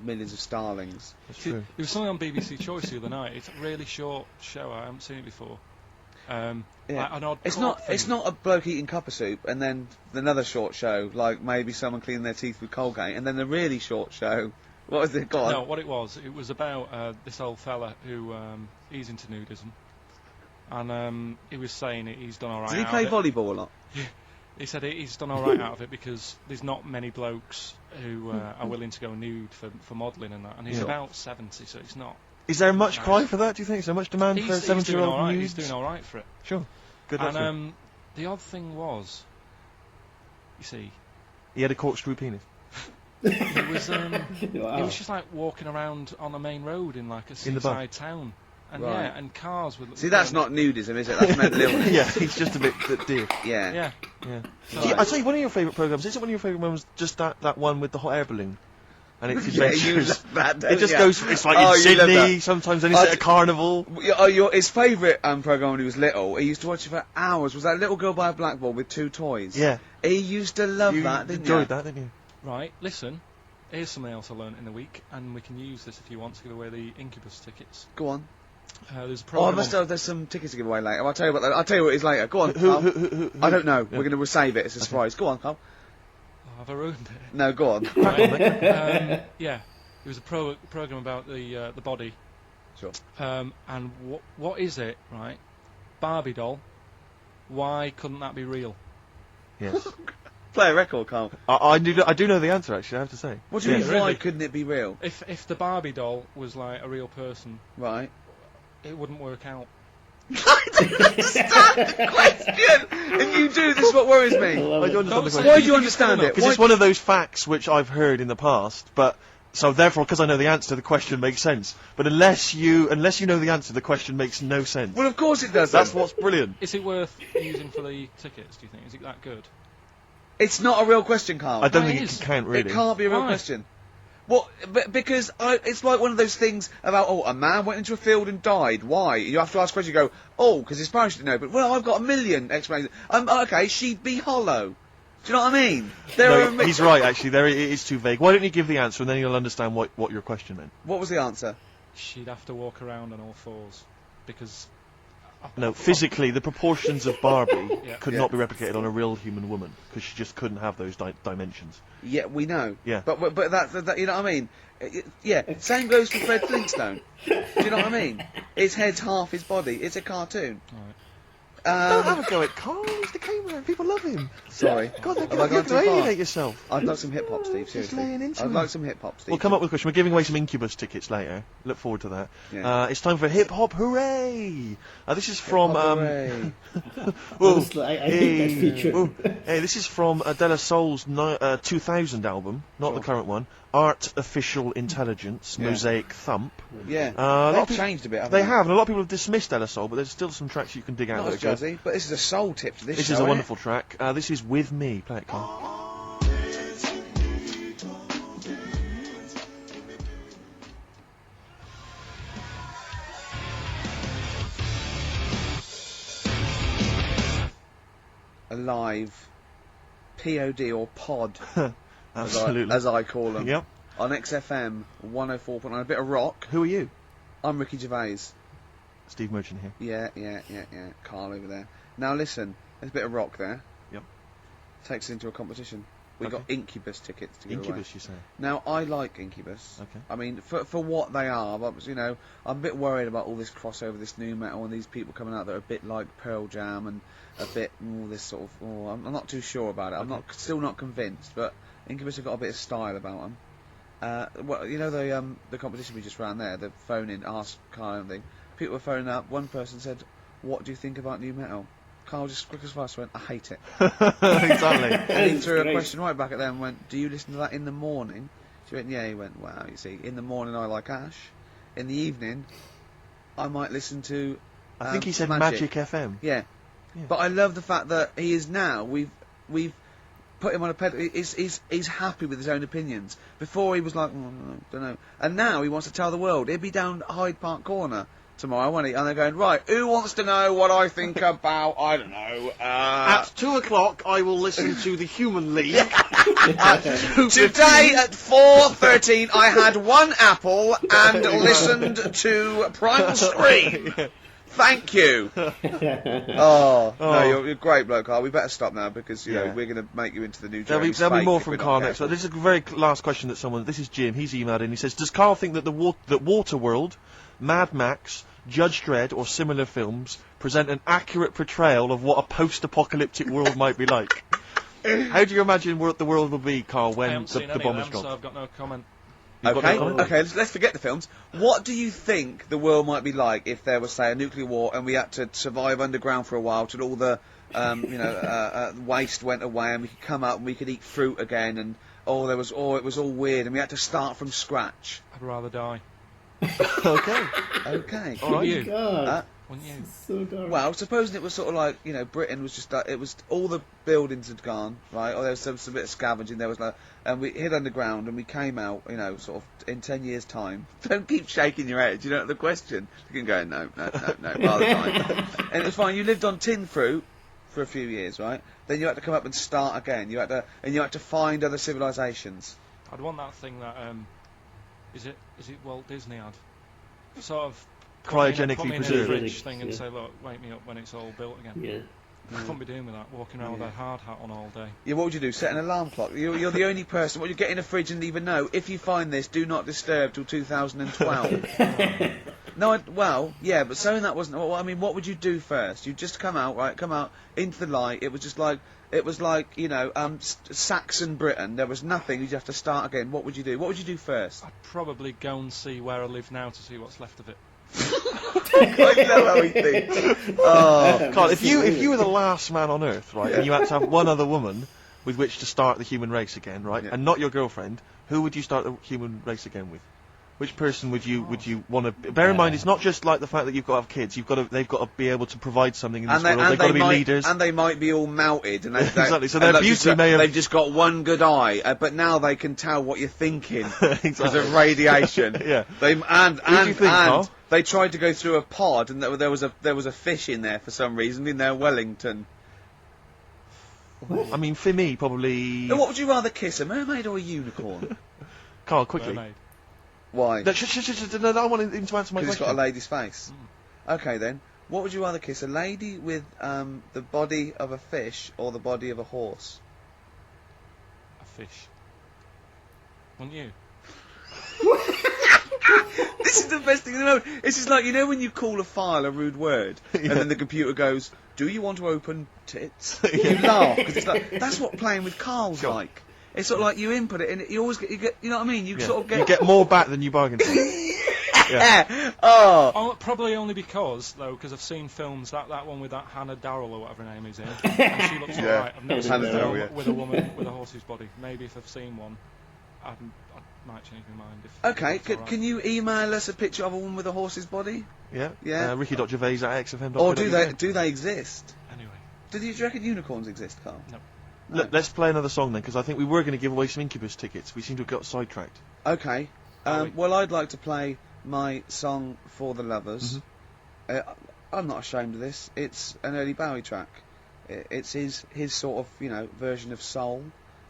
S2: millions of starlings.
S3: That's
S4: See,
S3: true.
S4: There was something on BBC Choice the other night. It's a really short show. I haven't seen it before.
S2: Yeah.
S4: Like an odd
S2: It's
S4: cod
S2: not.
S4: thing.
S2: It's not a bloke eating cup of soup, and then another short show, like maybe someone cleaning their teeth with Colgate, and then the really short show. What was it? Go on.
S4: No, what it was about this old fella who he's into nudism, and he was saying he's done all right.
S2: Did he
S4: out
S2: play
S4: of it.
S2: volleyball a lot?
S4: He said he's done all right out of it because there's not many blokes who are willing to go nude for modelling and that, and he's
S3: Yeah.
S4: about 70, so it's not.
S3: Is there much cry for that? Do you think? Is there much demand for a
S4: He's doing
S3: 70-year-old
S4: all right.
S3: nude?
S4: He's doing all right for it.
S3: Sure. Good luck to him.
S4: And the odd thing was, you see,
S3: He had a corkscrew penis.
S4: he was
S1: Wow.
S4: he was just like walking around on a main road in like a
S3: In the bar.
S4: seaside town, and
S2: Right.
S4: yeah, and cars would.
S2: See, that's not nudism, is it? That's mental illness.
S3: Yeah, he's just a bit dear.
S2: Yeah.
S4: Yeah.
S3: Yeah.
S2: Right.
S3: Yeah, I tell you, one of your favourite programmes. Is it one of your favourite ones? Just that one with the hot air balloon, and it's
S2: Yeah, you
S3: adventures.
S2: love that, don't
S3: It just
S2: you?
S3: goes. It's like
S2: Oh,
S3: in
S2: you love
S3: Sydney.
S2: that.
S3: Sometimes then he's at a carnival.
S2: His favourite programme when he was little, he used to watch it for hours, was that little girl by a blackboard with two toys.
S3: Yeah.
S2: He used to love
S3: You
S2: that, didn't
S3: enjoyed
S2: you?
S3: that, didn't you?
S4: Right. Listen, here's something else I learned in the week, and we can use this if you want to give away the Incubus tickets.
S2: Go on.
S4: There's a
S2: Oh, I
S4: program.
S2: must have, there's some tickets to give away later. I'll tell you what it is later. Go on,
S3: Who?
S2: Carl.
S3: Who?
S2: I don't know.
S3: Yeah.
S2: We're going to save it. It's a surprise. Go on, Carl.
S4: Oh, have I ruined it?
S2: No, go on.
S4: Right. Yeah. It was a program about the body.
S2: Sure.
S4: And what is it, right? Barbie doll. Why couldn't that be real?
S3: Yes.
S2: Play a record, Carl.
S3: I do know the answer. Actually, I have to say.
S2: What do you
S3: Yeah.
S2: mean, why
S4: Really?
S2: couldn't it be real?
S4: If the Barbie doll was like a real person,
S2: Right.
S4: it wouldn't work out.
S2: I don't understand the question! And you do, this is what worries
S1: I
S2: me.
S1: love
S3: I
S1: it.
S3: do understand the
S4: Don't
S3: question.
S4: say
S2: Why do you understand it?
S3: Because
S2: Why
S3: it's one of those facts which I've heard in the past, but so therefore, because I know the answer, the question makes sense. But unless you know the answer, the question makes no sense.
S2: Well, of course it does.
S3: That's
S2: then.
S3: what's brilliant.
S4: Is it worth using for the tickets, do you think? Is it that good?
S2: It's not a real question, Carl.
S3: I don't
S4: Well,
S3: think
S4: it
S3: it
S4: is.
S3: can count really.
S2: It can't be a real
S4: Why?
S2: question. Well, because it's like one of those things about, a man went into a field and died. Why? You have to ask a question. You go, because his parachute didn't open. Well, I've got a million explanations. Okay, she'd be hollow. Do you know what I mean?
S3: No, he's right. Actually, it is too vague. Why don't you give the answer and then you'll understand what your question meant?
S2: What was the answer?
S4: She'd have to walk around on all fours because.
S3: No, physically, the proportions of Barbie
S4: Yeah.
S3: could
S2: Yeah.
S3: not be replicated on a real human woman because she just couldn't have those dimensions.
S2: Yeah, we know.
S3: Yeah.
S2: But that you know what I mean? Yeah. Same goes for Fred Flintstone. Do you know what I mean? His head's half his body. It's a cartoon.
S4: Right.
S3: Don't have a go at Karl. He's the cameraman. People love him.
S2: Sorry.
S3: God,
S2: Have I
S3: you're
S2: gone
S3: going
S2: too
S3: to
S2: far?
S3: alienate yourself.
S2: I'd like some hip hop, Steve. Seriously.
S3: laying into
S2: I'd
S3: him.
S2: like some hip hop, Steve.
S3: We'll come up with a question. We're giving away some Incubus tickets later. Look forward to that.
S2: Yeah.
S3: It's time for Hip Hop Hooray! This is from
S2: Hooray.
S3: well,
S1: Honestly, I hate that feature.
S3: oh, hey, this is from De La Soul's 2000 album, not
S2: Sure.
S3: the current one. Art Official Intelligence,
S2: Yeah.
S3: Mosaic Thump.
S2: Yeah.
S3: A lot of
S2: They've
S3: people-
S2: changed a bit. Haven't
S3: They have, and a lot of people have dismissed De La Soul, but there's still some tracks you can dig out.
S2: Not as
S3: that are good.
S2: jazzy, but this is a soul tip to this
S3: This
S2: show,
S3: is a
S2: isn't it?
S3: wonderful track. This is With Me. Play it, Karl.
S2: A live POD or pod,
S3: Absolutely.
S2: as I call them,
S3: Yep.
S2: on XFM 104.9. A bit of rock.
S3: Who are you?
S2: I'm Ricky Gervais.
S3: Steve Merchant here.
S2: Yeah. Karl over there. Now listen, there's a bit of rock there.
S3: Yep.
S2: Takes us into a competition. We
S3: Okay.
S2: got Incubus tickets to give away.
S3: Incubus, you say?
S2: Now I like Incubus.
S3: Okay.
S2: I mean, for what they are, but I'm a bit worried about all this crossover, this new metal, and these people coming out that are a bit like Pearl Jam and a bit all this sort of. I'm not too sure about it. I'm still not convinced, but Incubus have got a bit of style about them. Well, you know the competition we just ran there, the phone in, ask Karl and thing. People were phoning up. One person said, "What do you think about new metal?" Karl just quick as fast went, "I hate it."
S3: Exactly.
S2: And he threw a
S1: Great.
S2: question right back at them and went, "Do you listen to that in the morning?" She went, "Yeah." He went, "Wow, you see, in the morning I like Ash. In the evening, I might listen to
S3: I think he said Magic FM.
S2: Yeah.
S3: Yeah.
S2: But I love the fact that he is now, we've put him on a pedal, he's happy with his own opinions. Before he was like, don't know. And now he wants to tell the world. He'll be down Hyde Park Corner tomorrow, won't he? And they're going, right, who wants to know what I think about, I don't know,
S3: At 2 o'clock, I will listen to the Human League.
S2: Today at 4:13 I had one apple and listened to Primal Scream. Thank you. No, you're a great bloke, Karl. We better stop now because you know we're going to make you into the new.
S3: There'll be more from Karl next. But this is a very last question that someone. This is Jim. He's emailed in. He says, "Does Karl think that that Waterworld, Mad Max, Judge Dredd, or similar films present an accurate portrayal of what a post-apocalyptic world might be like?" How do you imagine the world will be, Karl, when the bomb is gone?
S4: So I've got no comment.
S2: Okay, let's forget the films. What do you think the world might be like if there was, say, a nuclear war and we had to survive underground for a while till all the, waste went away and we could come up and we could eat fruit again and it was all weird and we had to start from scratch?
S4: I'd rather die.
S2: Okay.
S4: All right.
S1: You? God.
S4: Wouldn't you?
S1: So dark.
S2: Well, supposing it was sort of like, Britain was just it was all the buildings had gone, right? Or there was some bit of scavenging. There was and we hid underground and we came out, sort of in 10 years' time. Don't keep shaking your head. You don't know the question. You can go, no, rather fine. And it was fine. You lived on tin fruit for a few years, right? Then you had to come up and start again. You had to find other civilizations.
S4: I'd want that thing that is it Walt Disney had sort of
S3: cryogenically
S4: put me in a
S3: preserved
S4: fridge thing and say, look, wake me up when it's all built again.
S1: Yeah.
S4: I couldn't be doing with that, walking around with a hard hat on all day.
S2: Yeah, what would you do? Set an alarm clock? You're the only person. What you get in a fridge and leave a note. If you find this, do not disturb till 2012. But saying that wasn't. Well, I mean, what would you do first? You'd just come out into the light. It was like Saxon Britain. There was nothing. You'd have to start again. What would you do? What would you do first?
S4: I'd probably go and see where I live now to see what's left of it.
S2: I know how he thinks. Oh,
S3: Karl, if you were the last man on Earth, right, and you had to have one other woman with which to start the human race again, right, and not your girlfriend, who would you start the human race again with? Which person would you want to? Bear in mind, it's not just like the fact that you've got to have kids. They've got to be able to provide something in this world. They've got to be leaders,
S2: and they might be all melted. And
S3: exactly. So their beauty may have.
S2: They've just got one good eye, but now they can tell what you're thinking because of radiation.
S3: Yeah.
S2: Who do
S3: you think, Karl?
S2: They tried to go through a pod, and there was a fish in there for some reason in their Wellington.
S3: I mean, for me, probably.
S2: Now, what would you rather kiss, a mermaid or a unicorn?
S3: Karl, quickly.
S4: Mermaid.
S2: Why?
S3: No, I want him to answer my
S2: Because
S3: question.
S2: it's got a lady's face. Okay then. What would you rather kiss, a lady with the body of a fish or the body of a horse?
S4: A fish. Wouldn't you?
S2: This is the best thing in the world. It's just like, when you call a file a rude word, and then the computer goes, "Do you want to open tits?" You laugh, because it's like, that's what playing with Karl's like. It's sort of like you input it, and you always get, you know what I mean? You sort of get...
S3: You get more back than you bargained for.
S2: Yeah. Oh.
S4: Probably only because I've seen films, that one with that Hannah Darrell or whatever her name is in, and she looks alright. I've never seen a film with a woman with a horse's body. Maybe if I've seen one, I might change my mind.
S2: Okay, can you email us a picture of a woman with a horse's body?
S3: Yeah. Ricky.gervais@xfm.com.
S2: Or do they exist?
S4: Anyway.
S2: Do you reckon unicorns exist, Karl?
S4: No.
S3: Let's play another song then, because I think we were going to give away some Incubus tickets. We seem to have got sidetracked.
S2: Okay. Well, I'd like to play my song For the Lovers. I'm not ashamed of this. It's an early Bowie track. It's his sort of, version of soul.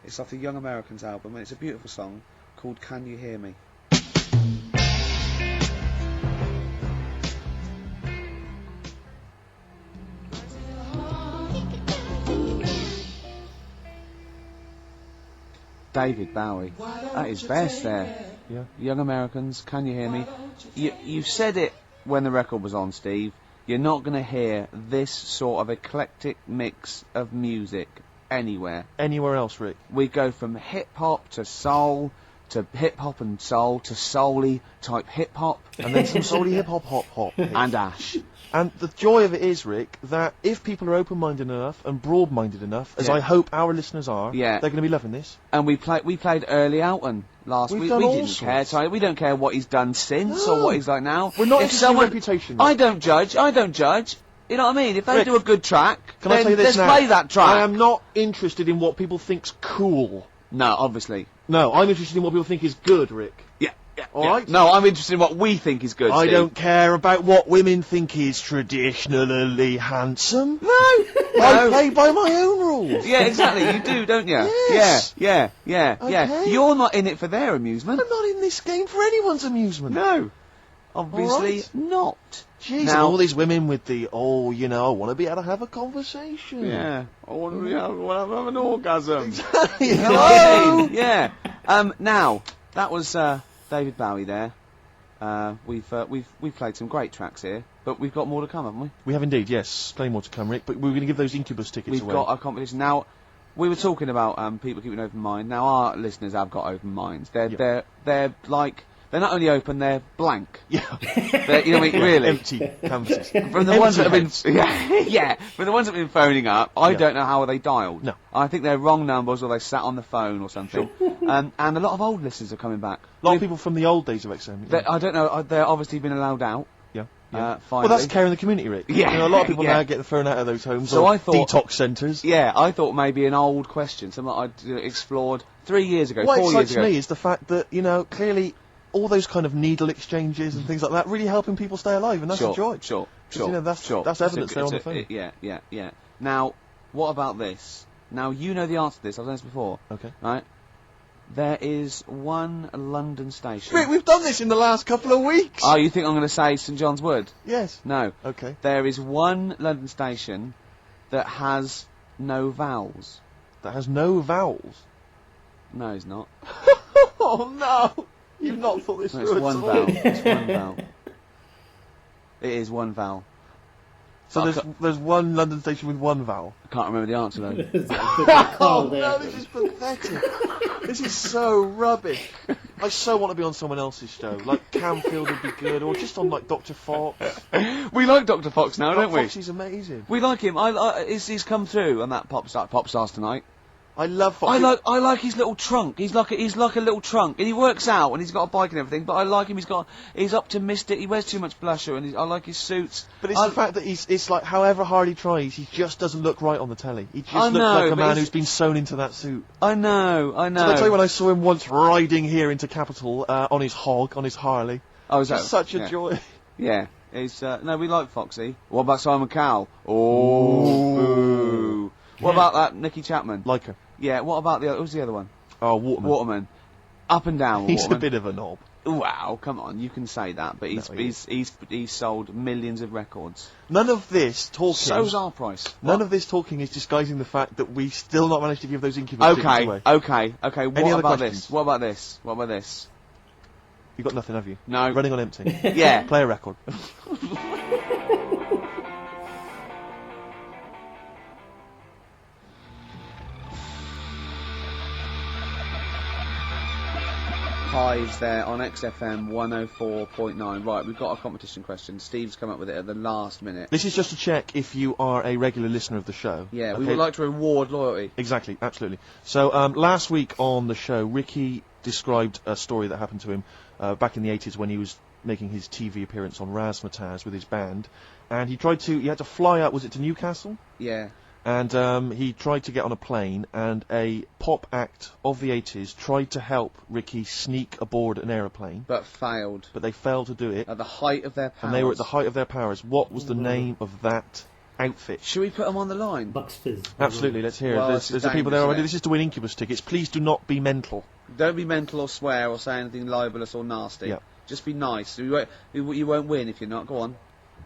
S2: It's off the Young Americans album, and it's a beautiful song called Can You Hear Me? David Bowie at his best there.
S3: Yeah.
S2: Young Americans, Can You Hear Me? You said it when the record was on, Steve. You're not going to hear this sort of eclectic mix of music anywhere.
S3: Anywhere else, Rick?
S2: We go from hip-hop to soul, to hip-hop and soul, to soul-y type hip-hop.
S3: And then some soul-y hip-hop, hop.
S2: And ash.
S3: And the joy of it is, Rick, that if people are open-minded enough and broad-minded enough, as I hope our listeners are, they're going to be loving this.
S2: And we played Early Alton last week. We didn't care. So we don't care what he's done since or what he's like now.
S3: We're not interested in reputation.
S2: I don't judge. You know what I mean? If they
S3: Rick,
S2: do a good track,
S3: can I say this
S2: let's play that track.
S3: I am not interested in what people think's cool.
S2: No, obviously.
S3: No, I'm interested in what people think is good, Rick.
S2: Yeah.
S3: All right?
S2: No, I'm interested in what we think is good,
S3: I
S2: Steve.
S3: don't care about what women think is traditionally handsome.
S2: No.
S3: I play by my own rules.
S2: Yeah, exactly. You do, don't you?
S3: Yes.
S2: Yeah.
S3: Okay.
S2: You're not in it for their amusement.
S3: I'm not in this game for anyone's amusement.
S2: No. Obviously
S3: Right.
S2: not.
S3: Jeez,
S2: Now-
S3: and all these women with the, I want to be able to have a conversation.
S2: Yeah. I want to have an orgasm.
S3: Exactly.
S2: Hello? Yeah. Now, that was David Bowie there. We've played some great tracks here, but we've got more to come, haven't we?
S3: We have indeed, yes. Plenty more to come, Rick, but we're going to give those Incubus tickets
S2: We've
S3: away.
S2: got a competition. Now, we were talking about people keeping an open mind. Now, our listeners have got open minds. They're like, they're not only open, they're blank.
S3: Yeah.
S2: They're, you know what I mean, really.
S3: Empty canvases.
S2: From the ones that have been, yeah, from the ones that have been phoning up, I
S3: Yeah.
S2: don't know how they dialed.
S3: No.
S2: I think they're wrong numbers or they sat on the phone or something. And a lot of old listeners are coming back.
S3: A lot of people from the old days of XM.
S2: I don't know, they're obviously been allowed out.
S3: Yeah.
S2: Finally.
S3: Well, that's caring the community, Rick.
S2: Yeah.
S3: You know, a lot of people
S2: Yeah.
S3: now get thrown out of those homes
S2: So
S3: or
S2: I thought-
S3: detox centres.
S2: Yeah, I thought maybe an old question, something I'd explored 3 years ago,
S3: What
S2: 4 years
S3: excites
S2: ago.
S3: me is the fact that, clearly all those kind of needle exchanges and things like that really helping people stay alive, and that's a joy.
S2: Sure.
S3: That's evidence there on the phone.
S2: Yeah. Now, what about this? Now, you know the answer to this, I've done this before.
S3: Okay.
S2: Right? There is one London station.
S3: Rick, we've done this in the last couple of weeks.
S2: Oh, you think I'm going to say St John's Wood?
S3: Yes.
S2: No.
S3: Okay.
S2: There is one London station that has no vowels.
S3: That has no vowels.
S2: No, it's not.
S3: Oh no! You've not thought this
S2: No,
S3: through
S2: it's one
S3: at all.
S2: vowel. It's one vowel. It is one vowel.
S3: So there's one London station with one vowel.
S2: I can't remember the answer though.
S1: Karl
S3: Oh
S1: there.
S3: no, this is pathetic. This is so rubbish. I so want to be on someone else's show. Like Camfield would be good, or just on like Dr. Fox.
S2: We like Dr. Fox now, don't we?
S3: Foxy's amazing.
S2: We like him. He's come through on that Pop Stars tonight.
S3: I love Foxy.
S2: I like his little trunk. He's like a little trunk, and he works out, and he's got a bike and everything. But I like him. He's optimistic. He wears too much blusher, and I like his suits.
S3: But it's the fact that it's like, however hard he tries, he just doesn't look right on the telly. He just
S2: I
S3: looks
S2: know,
S3: like a
S2: but
S3: man
S2: he's-
S3: who's been sewn into that suit.
S2: I know.
S3: Did I tell you when I saw him once riding here into Capital on his hog, on his Harley?
S2: Oh, is that
S3: Just such a
S2: yeah.
S3: joy.
S2: Yeah. He's no, we like Foxy. What about Simon Cowell? Oh. Boo. What about that Nicky Chapman?
S3: Like her.
S2: Yeah. What about who's the other one?
S3: Oh, Waterman.
S2: Waterman. Up and down.
S3: He's
S2: Waterman.
S3: a bit of a knob.
S2: Wow, come on, you can say that, but
S3: No, he
S2: he's sold millions of records.
S3: None of this talking.
S2: So's our price.
S3: None of this talking is disguising the fact that we still not managed to give those Incubus tickets
S2: Okay,
S3: away.
S2: okay.
S3: Any
S2: What
S3: other
S2: about
S3: questions?
S2: this? What about this? What about this?
S3: You've got nothing, have you?
S2: No.
S3: Running on empty.
S2: Yeah.
S3: Play a record.
S2: Highs there on XFM 104.9. Right, we've got a competition question. Steve's come up with it at the last minute.
S3: This is just to check if you are a regular listener of the show.
S2: Yeah, we
S3: Okay.
S2: would like to reward loyalty.
S3: Exactly, absolutely. So last week on the show, Ricky described a story that happened to him back in the 80s when he was making his TV appearance on Razzmatazz with his band, and he had to fly out, was it to Newcastle?
S2: Yeah.
S3: And he tried to get on a plane, and a pop act of the 80s tried to help Ricky sneak aboard an aeroplane,
S2: But failed.
S3: but they failed to do it,
S2: At the height of their powers.
S3: and they were at the height of their powers. What was the name of that outfit?
S2: Should we put them on the line?
S1: Bucks Fizz.
S3: Absolutely, let's hear
S2: Well,
S3: it.
S2: this is
S3: There's the people there
S2: dangerous,
S3: already.
S2: isn't it?
S3: This is to win Incubus tickets. Please do not be mental.
S2: Don't be mental or swear or say anything libelous or nasty.
S3: Yeah.
S2: Just be nice. You won't win if you're not. Go on.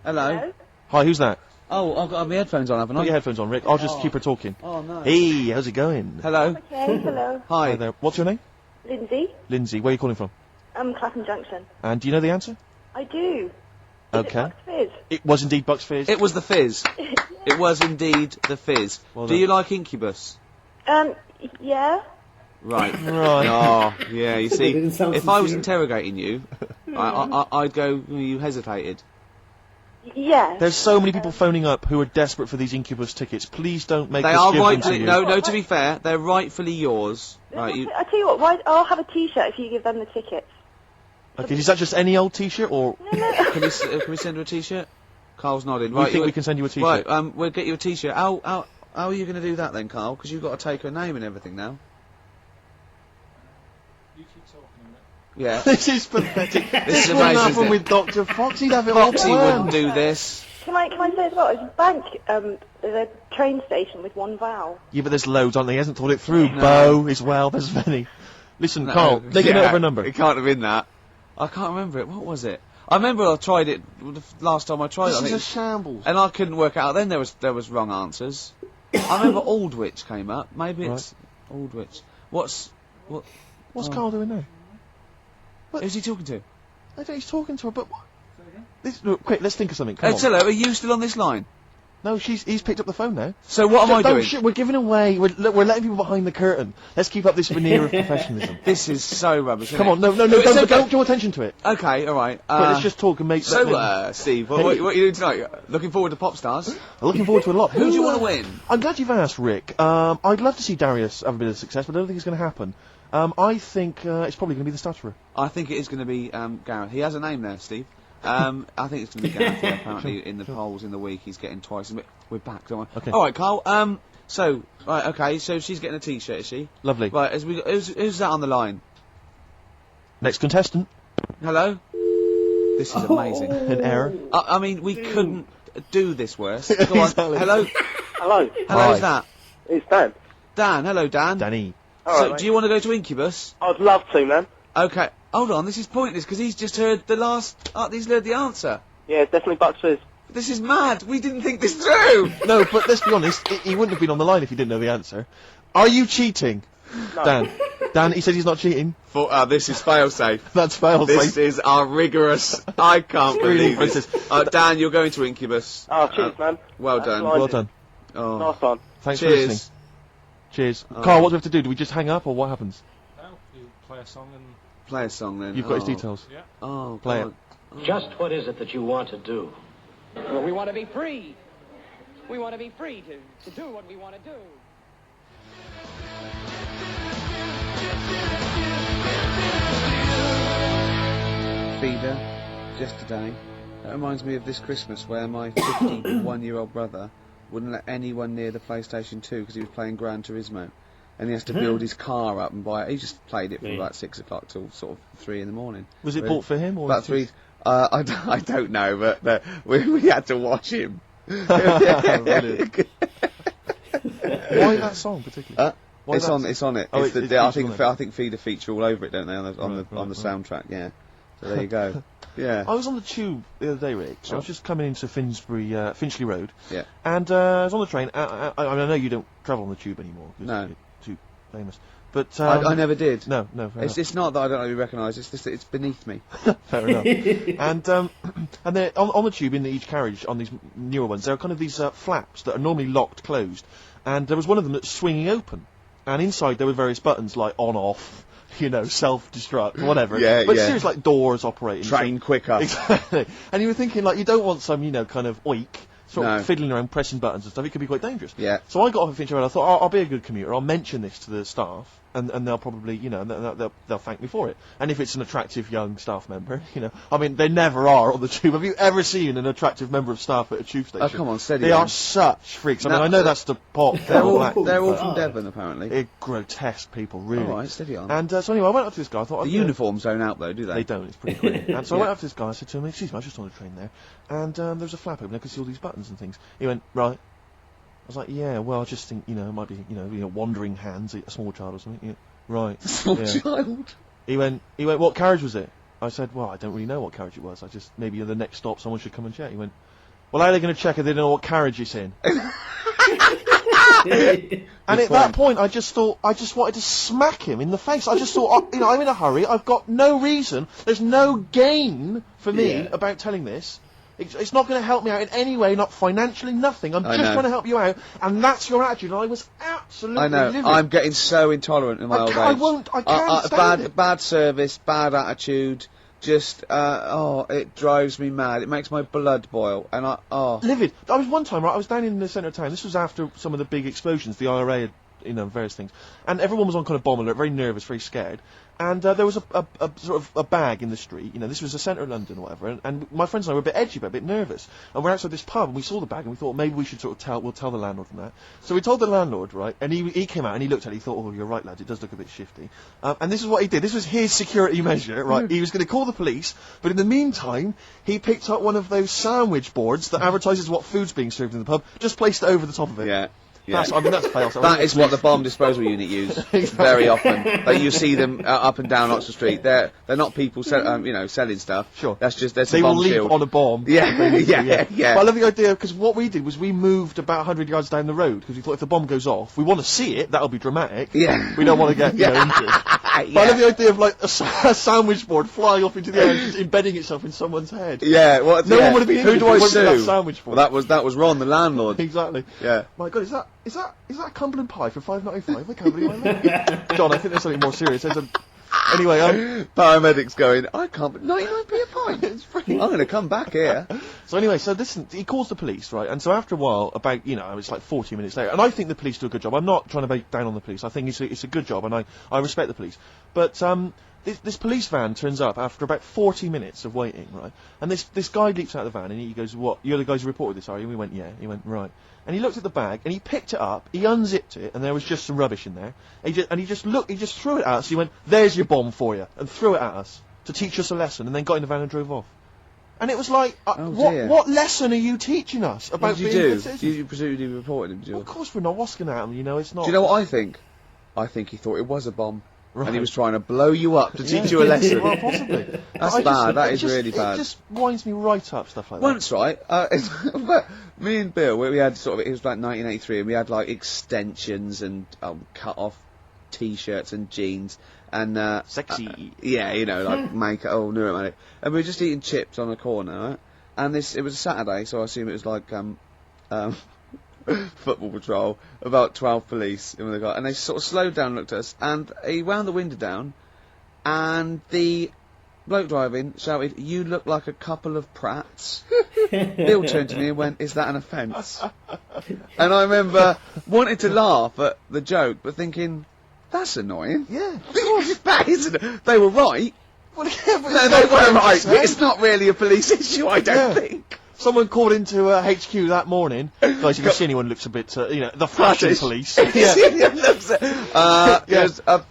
S2: Hello?
S3: Hi, who's that?
S2: Oh, I've got my headphones on, haven't I?
S3: Put your headphones on, Rick. I'll just keep her talking.
S2: Oh, no.
S3: Hey, how's it going?
S2: Hello?
S6: Okay, hello.
S3: Hi
S2: Hi.
S3: there. What's your name?
S6: Lindsay.
S3: Lindsay. Where are you calling from?
S6: I'm Clapham Junction.
S3: And do you know the answer?
S6: I do.
S3: Okay.
S6: Is it Bucks Fizz?
S3: It was indeed Bucks Fizz.
S2: It was the Fizz. It was indeed the Fizz.
S3: Well
S2: Do
S3: done.
S2: you like Incubus?
S6: Yeah.
S2: Right.
S3: Right.
S2: Oh, yeah, you see,
S1: didn't sound
S2: if I was
S1: sincere.
S2: interrogating you, I'd go, you hesitated.
S6: Yeah.
S3: There's so many people phoning up who are desperate for these Incubus tickets. Please don't make
S2: They
S3: us
S2: are
S3: give them to
S2: rightfully,
S3: you.
S2: no, to be fair, they're rightfully yours. Right, you,
S6: I tell you what, I'll have a T-shirt if you give them the tickets.
S3: Okay, is that just any old T-shirt, or
S2: can we send her a T-shirt? Carl's nodding.
S3: we
S2: Right,
S3: think we can send you a
S2: Right,
S3: T-shirt?
S2: we'll get you a T-shirt. How are you going to do that then, Carl? Because you've got to take her name and everything now.
S4: You keep talking a minute.
S2: Yeah.
S3: This is pathetic.
S2: This is
S3: wouldn't
S2: amazing,
S3: happen
S2: isn't it?
S3: with Dr. Fox. He'd have it all
S2: Foxy
S3: planned.
S2: wouldn't do this.
S6: Can I say as well, it's a bank, there's a train station with one vowel.
S3: Yeah, but there's loads, aren't there? He hasn't thought it through.
S2: No.
S3: Bo as well. There's many. Listen,
S2: No,
S3: Carl, take a note of her number.
S2: It can't have been that. I can't remember it. What was it? I remember I tried it the last time I tried it. I
S3: This is
S2: think
S3: a shambles.
S2: and I couldn't work out. Then there was wrong answers. I remember Aldwych came up. Maybe it's Aldwych. What's
S3: Karl doing now?
S2: Who's he talking to?
S3: I don't know, he's talking to her, but what? Look, quick, let's think of something. Come
S2: Hey,
S3: on.
S2: hello, are you still on this line?
S3: No, he's picked up the phone now.
S2: So what am I doing?
S3: We're giving away. We're letting people behind the curtain. Let's keep up this veneer of professionalism.
S2: This is so rubbish.
S3: Come on,
S2: isn't
S3: no,
S2: it?
S3: don't draw attention to it.
S2: Okay, all right.
S3: Quick, let's just talk and make.
S2: So, Steve, what are you doing tonight? Looking forward to Pop Stars?
S3: I'm looking forward to a lot.
S2: Who do you want to win?
S3: I'm glad you've asked, Rick. I'd love to see Darius have a bit of success, but I don't think it's going to happen. I think it's probably going to be the stutterer.
S2: I think it is going to be Gareth. He has a name there, Steve. I think it's going to be Gareth. Yeah, apparently, in the polls in the week, he's getting twice. We're back, don't we?
S3: Okay.
S2: All right, Karl. So she's getting a T-shirt, is she?
S3: Lovely.
S2: Right. Who's that on the line?
S3: Next contestant.
S2: Hello. This is amazing.
S3: An error.
S2: I mean, we couldn't do this worse. Go on.
S3: Exactly.
S2: Hello.
S7: Hello,
S2: Hello's that?
S7: it's Dan.
S2: Dan. Hello, Dan.
S3: Danny.
S7: All
S2: So,
S7: right, mate.
S2: do you want to go to Incubus?
S7: I'd love to, man.
S2: Okay. Hold on. This is pointless because he's just heard the last. He's heard the answer.
S7: Yeah, it's definitely Bucks Fizz.
S2: This is mad. We didn't think this through.
S3: No, but let's be honest. He wouldn't have been on the line if he didn't know the answer. Are you cheating,
S7: No.
S3: Dan, he says he's not cheating.
S2: This is failsafe.
S3: That's failed.
S2: This is our rigorous. I can't
S3: Really
S2: believe this. Dan, you're going to Incubus.
S7: Oh, cheers, man.
S2: Well
S7: That's
S2: done.
S7: nice.
S3: Well done.
S2: Oh.
S7: Nice one.
S3: Thanks for listening.
S2: Cheers.
S3: Cheers. Karl, what do we have to do? Do we just hang up or what happens?
S4: No, you play a song and
S2: Play a song then.
S3: You've got his details.
S4: yeah.
S2: Oh,
S3: Play
S2: God.
S8: Just what is it that you want to do?
S9: Well, we want to be free. We want to be free to do what we want to do.
S2: Feeder, just today. That reminds me of this Christmas where my 51-year-old brother wouldn't let anyone near the PlayStation 2 because he was playing Gran Turismo. And he has to build his car up and buy it. He just played it from about 6 o'clock till sort of 3 in the morning.
S3: Was it
S2: Really?
S3: bought for him or
S2: About 3. I don't know, but we had to watch him.
S3: Brilliant. Why that song particularly? Why
S2: It's
S3: that
S2: on.
S3: song?
S2: It's on it.
S3: Oh,
S2: It's
S3: it
S2: I
S3: features
S2: think
S3: on it.
S2: I think Feeder feature all over it, don't they? On the soundtrack. Yeah. So there you go. Yeah.
S3: I was on the tube the other day, Rick. So I was just coming into Finchley Road.
S2: Yeah.
S3: And I was on the train. I know you don't travel on the tube anymore. 'cause
S2: No.
S3: you're too famous. But
S2: I never did.
S3: No, fair enough.
S2: It's not that I don't want to be recognised. It's just that it's beneath me.
S3: Fair enough. And they're on the tube in each carriage on these newer ones. There are kind of these flaps that are normally locked closed, and there was one of them that's swinging open, and inside there were various buttons like on off, self-destruct, whatever.
S2: Yeah,
S3: but
S2: yeah.
S3: seriously, like doors operating.
S2: Train quicker.
S3: Exactly. And you were thinking like you don't want some kind of oik. Sort
S2: No.
S3: of fiddling around, pressing buttons and stuff. It could be quite dangerous.
S2: Yeah.
S3: So I got off at Finchley Road. I thought I'll be a good commuter. I'll mention this to the staff, and they'll probably, they'll thank me for it. And if it's an attractive young staff member, I mean, they never are on the tube. Have you ever seen an attractive member of staff at a tube station?
S2: Oh, come on, steady
S3: They
S2: on.
S3: are such freaks. I
S2: No,
S3: mean, I know that's the pop.
S2: They're all
S3: black.
S2: from Devon, apparently.
S3: They're grotesque people, really.
S2: All right, steady on.
S3: And so anyway, I went up to this guy. I thought
S2: The
S3: I'd,
S2: uniforms don't out though, do they?
S3: They don't, it's pretty quick. And so I
S2: Yeah.
S3: went up to this guy, I said to him, excuse me, I was just on a train there, and there was a flap open, I could see all these buttons and things. He went, right. I was like, yeah, well, I just think, it might be, wandering hands, a small child or something. Yeah, right.
S2: Small
S3: Yeah.
S2: child.
S3: He went, what carriage was it? I said, well, I don't really know what carriage it was, maybe at the next stop someone should come and check. He went, well, how are they going to check if they don't know what carriage it's in? And at that point, I just wanted to smack him in the face. I just thought, I'm in a hurry. I've got no reason. There's no gain for me about telling this. It's not going to help me out in any way, not financially, nothing. I'm just trying to help you out, and that's your attitude. And I was absolutely
S2: I know.
S3: livid.
S2: I'm getting so intolerant in my old age.
S3: I can't stand it.
S2: Bad service, bad attitude. Just it drives me mad. It makes my blood boil, and
S3: Livid. I was one time, right, I was down in the centre of town. This was after some of the big explosions. The IRA had, various things. And everyone was on kind of bomb alert, very nervous, very scared. And there was a sort of a bag in the street. This was the centre of London or whatever. And my friends and I were a bit edgy, but a bit nervous. And we're outside this pub, and we saw the bag, and we thought maybe we should we'll tell the landlord and that. So we told the landlord, right, and he came out and he looked at it. He thought, oh, you're right, lads, it does look a bit shifty. And this is what he did. This was his security measure, right? He was going to call the police, but in the meantime, he picked up one of those sandwich boards that advertises what food's being served in the pub, just placed it over the top of it.
S2: yeah.
S3: Yeah. That's chaos.
S2: That is what the bomb disposal unit use very often. Like you see them up and down Oxford Street. They're not people selling stuff.
S3: Sure.
S2: That's just
S3: they
S2: a
S3: will
S2: bomb
S3: leave
S2: shield.
S3: on a bomb.
S2: Yeah.
S3: But I love the idea because what we did was we moved about 100 yards down the road because we thought if the bomb goes off, we want to see it. That'll be dramatic.
S2: Yeah.
S3: We don't want to get injured. But I love the idea of like a sandwich board flying off into the air and just embedding itself in someone's head.
S2: Yeah. Well,
S3: no one would have been injured.
S2: Who do I sue?
S3: That sandwich board.
S2: Well, that was Ron, the landlord.
S3: Exactly.
S2: Yeah.
S3: My God, is that a Cumberland pie for $5.95? I can't believe that. John, I think there's something more serious. Anyway,
S2: paramedics going, I can't, but 99p a pint. It's free. I'm going to come back here.
S3: So anyway, listen, he calls the police, right? And so after a while, about, it's like 40 minutes later, and I think the police do a good job. I'm not trying to bake down on the police. I think it's a good job, and I respect the police. But, this police van turns up after about 40 minutes of waiting, right? And this guy leaps out of the van and he goes, "What? You're the guys who reported this, are you?" We went, "Yeah." He went, "Right." And he looked at the bag and he picked it up, he unzipped it, and there was just some rubbish in there. He just threw it at us. He went, "There's your bomb for you," and threw it at us to teach us a lesson, and then got in the van and drove off. And it was like, what lesson are you teaching us about
S2: what did
S3: being
S2: you do? You presumably reported him, did you?
S3: Well, of course we're not. What's going to happen? It's not.
S2: Do you know what I think? I think he thought it was a bomb.
S3: Right.
S2: And he was trying to blow you up to teach you a lesson.
S3: Well, possibly.
S2: That's bad. That is really bad.
S3: It just winds me right up, stuff like that.
S2: Once, right, me and Bill, we had it was like 1983, and we had like extensions and cut off t-shirts and jeans and
S3: sexy.
S2: Like makeup, neuromantic. And we were just eating chips on a corner, right? And it was a Saturday, so I assume it was like football patrol, about 12 police, and they sort of slowed down, looked at us, and he wound the window down, and the bloke driving shouted, "You look like a couple of prats." Bill turned to me and went, "Is that an offence?" And I remember wanting to laugh at the joke, but thinking, that's annoying.
S3: Yeah.
S2: That isn't. They were right.
S3: Well, yeah, but
S2: no, they were right. It's not really a police issue, I don't think.
S3: Someone called into HQ that morning. Guys, if you see anyone who looks a bit, the fashion police.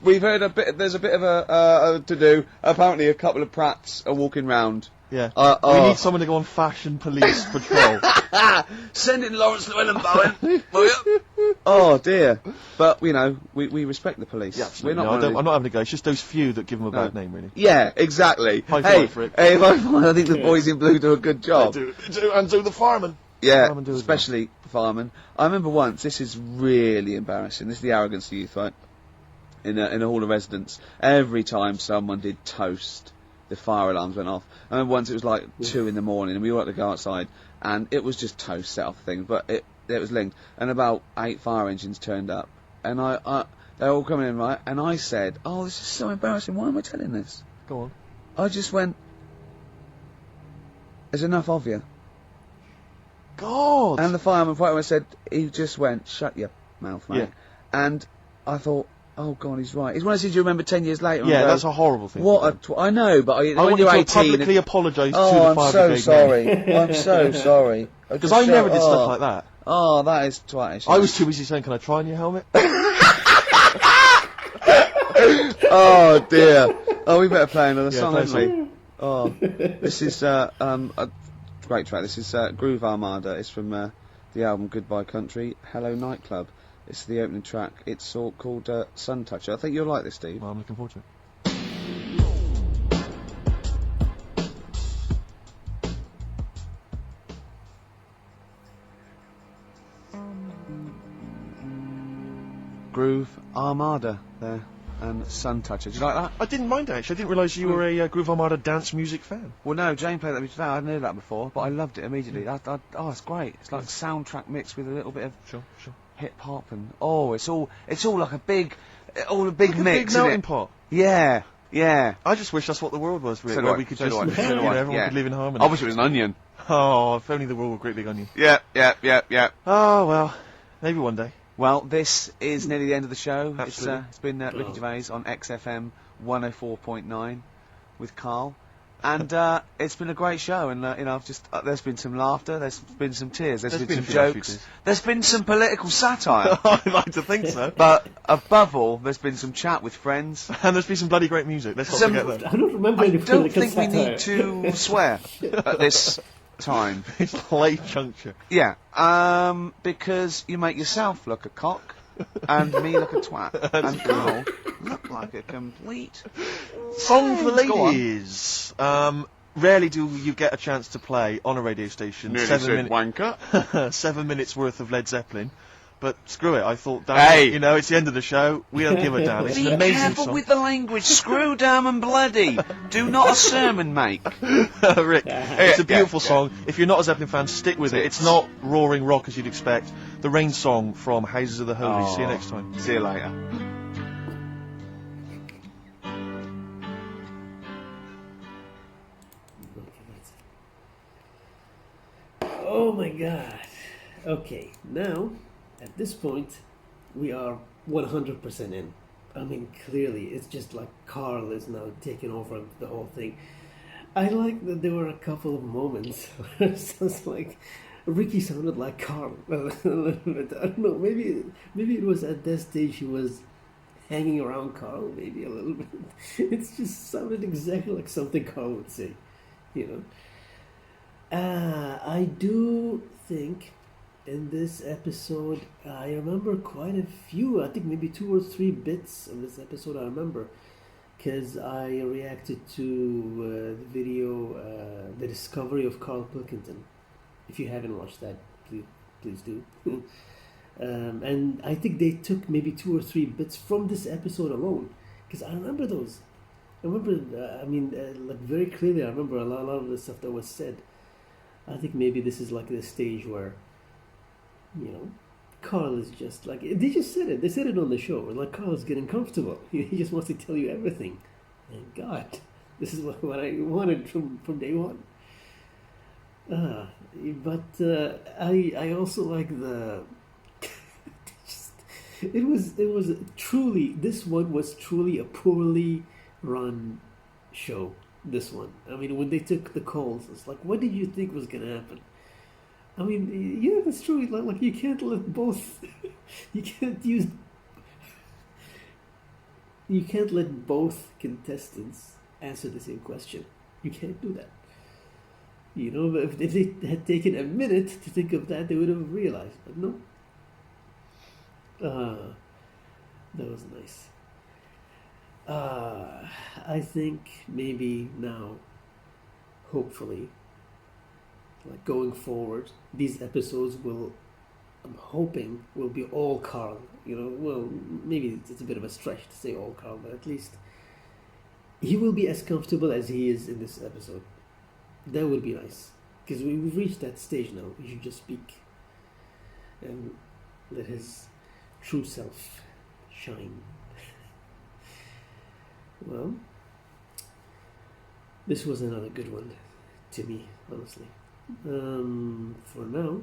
S2: We've heard a bit. There's a bit of a to do. Apparently, a couple of prats are walking round.
S3: Yeah. We need someone to go on fashion police patrol.
S2: Send in Lawrence Llewellyn Bowen. Oh dear. But we respect the police.
S3: Yeah,
S2: we're not.
S3: I'm not having a go. It's just those few that give them a bad name, really.
S2: Yeah, exactly.
S3: High five for it.
S2: Hey, I think the boys in blue do a good job.
S3: They do, and so the firemen.
S2: Yeah, especially the firemen. I remember once. This is really embarrassing. This is the arrogance of youth, right? In a hall of residence, every time someone did toast, the fire alarms went off. I remember once it was like 2 in the morning, and we all had to go outside, and it was just toast set off thing, but it was linked, and about 8 fire engines turned up, and they're all coming in, right, and I said, "Oh, this is so embarrassing, why am I telling this?"
S3: Go on.
S2: I just went, "There's enough of you."
S3: God!
S2: And the fireman said, he just went, "Shut your mouth, mate."
S3: Yeah.
S2: And I thought, oh God, he's right. It's one of those things you remember 10 years later.
S3: Yeah, that's a horrible thing.
S2: I know, but
S3: I want you to publicly apologise to the fire brigade.
S2: I'm so sorry. I'm so sorry.
S3: Because I never did stuff like that.
S2: Oh, that is twatish.
S3: I was too busy saying, "Can I try on your helmet?"
S2: Oh dear. Oh, we better play another song,
S3: play
S2: haven't we? Oh, this is a great track. This is Groove Armada. It's from the album Goodbye Country, Hello Nightclub. It's the opening track. It's called Sun Toucher. I think you'll like this, Steve.
S3: Well, I'm looking forward to it.
S2: Groove Armada there, and Sun Toucher. Do you like that?
S3: I didn't mind, actually. I didn't realise you were a Groove Armada dance music fan.
S2: Well, no, Jane played that music fan. I didn't know that before, but I loved it immediately. Oh, it's great. It's like soundtrack mixed with a little bit of
S3: Sure.
S2: hip hop, and it's all like a big mix.
S3: A big melting pot.
S2: Yeah.
S3: I just wish that's what the world was, really,
S2: So
S3: where
S2: do
S3: we
S2: I.
S3: could
S2: So do I.
S3: just,
S2: So do I.
S3: everyone could live in harmony.
S2: I wish it was an onion.
S3: Oh, if only the world were a great big onion.
S2: Yeah.
S3: Oh, well, maybe one day.
S2: Well, this is nearly the end of the show.
S3: Absolutely.
S2: It's been Ricky Gervais on XFM 104.9 with Karl. And it's been a great show, and I've just there's been some laughter, there's been some tears, there's been some jokes, there's been some political satire.
S3: I'd like to think so.
S2: But above all, there's been some chat with friends,
S3: and there's been some bloody great music. Let's not forget that.
S1: I don't remember any
S2: I don't
S1: political
S2: think we
S1: satire.
S2: need to swear at this time.
S3: It's late juncture.
S2: Yeah, because you make yourself look a cock, and me look a twat, and Karl look like a complete...
S3: Song for
S2: Go on.
S3: ladies. Rarely do you get a chance to play on a radio station.
S2: Nearly
S3: 7
S2: said
S3: minutes.
S2: wanker.
S3: 7 minutes worth of Led Zeppelin. But screw it, I thought, damn,
S2: Hey.
S3: you know, it's the end of the show. We don't give a damn. It's
S2: Be
S3: an amazing
S2: careful
S3: song.
S2: with the language. Screw, damn, and bloody. Do not a sermon make.
S3: Rick, it's a beautiful song. If you're not a Zeppelin fan, stick with it. It's not roaring rock as you'd expect. The Rain song from Houses of the Holy. See you next time.
S2: See you later.
S1: Oh my god. Okay, now, at this point, we are 100% in. I mean, clearly, it's just like Karl is now taking over the whole thing. I like that there were a couple of moments where it sounds like Ricky sounded like Karl a little bit. I don't know, maybe it was at that stage he was hanging around Karl, maybe a little bit. It just sounded exactly like something Karl would say, you know. I do think in this episode, I remember quite a few, I think maybe 2 or 3 bits of this episode I remember, because I reacted to the video, The Discovery of Karl Pilkington. If you haven't watched that, please do. And I think they took maybe 2 or 3 bits from this episode alone, because I remember those. I remember, like very clearly, I remember a lot of the stuff that was said. I think maybe this is like the stage where, you know, Karl is just like, they just said it. They said it on the show. Like, Karl is getting comfortable. He just wants to tell you everything. Thank God. This is what I wanted from day one. But I also like the... it was truly, this one was truly a poorly run show. This one. I mean, when they took the calls, it's like, what did you think was going to happen? I mean, yeah, that's true. Like you can't let both. You can't let both contestants answer the same question. You can't do that. You know, if they had taken a minute to think of that, they would have realized. But no. That was nice. I think maybe now, hopefully, like going forward, these episodes I'm hoping will be all Karl. You know, well, maybe it's a bit of a stretch to say all Karl, but at least he will be as comfortable as he is in this episode. That would be nice, because we've reached that stage now. He should just speak and let his true self shine. Well, this was another good one to me, honestly. For now,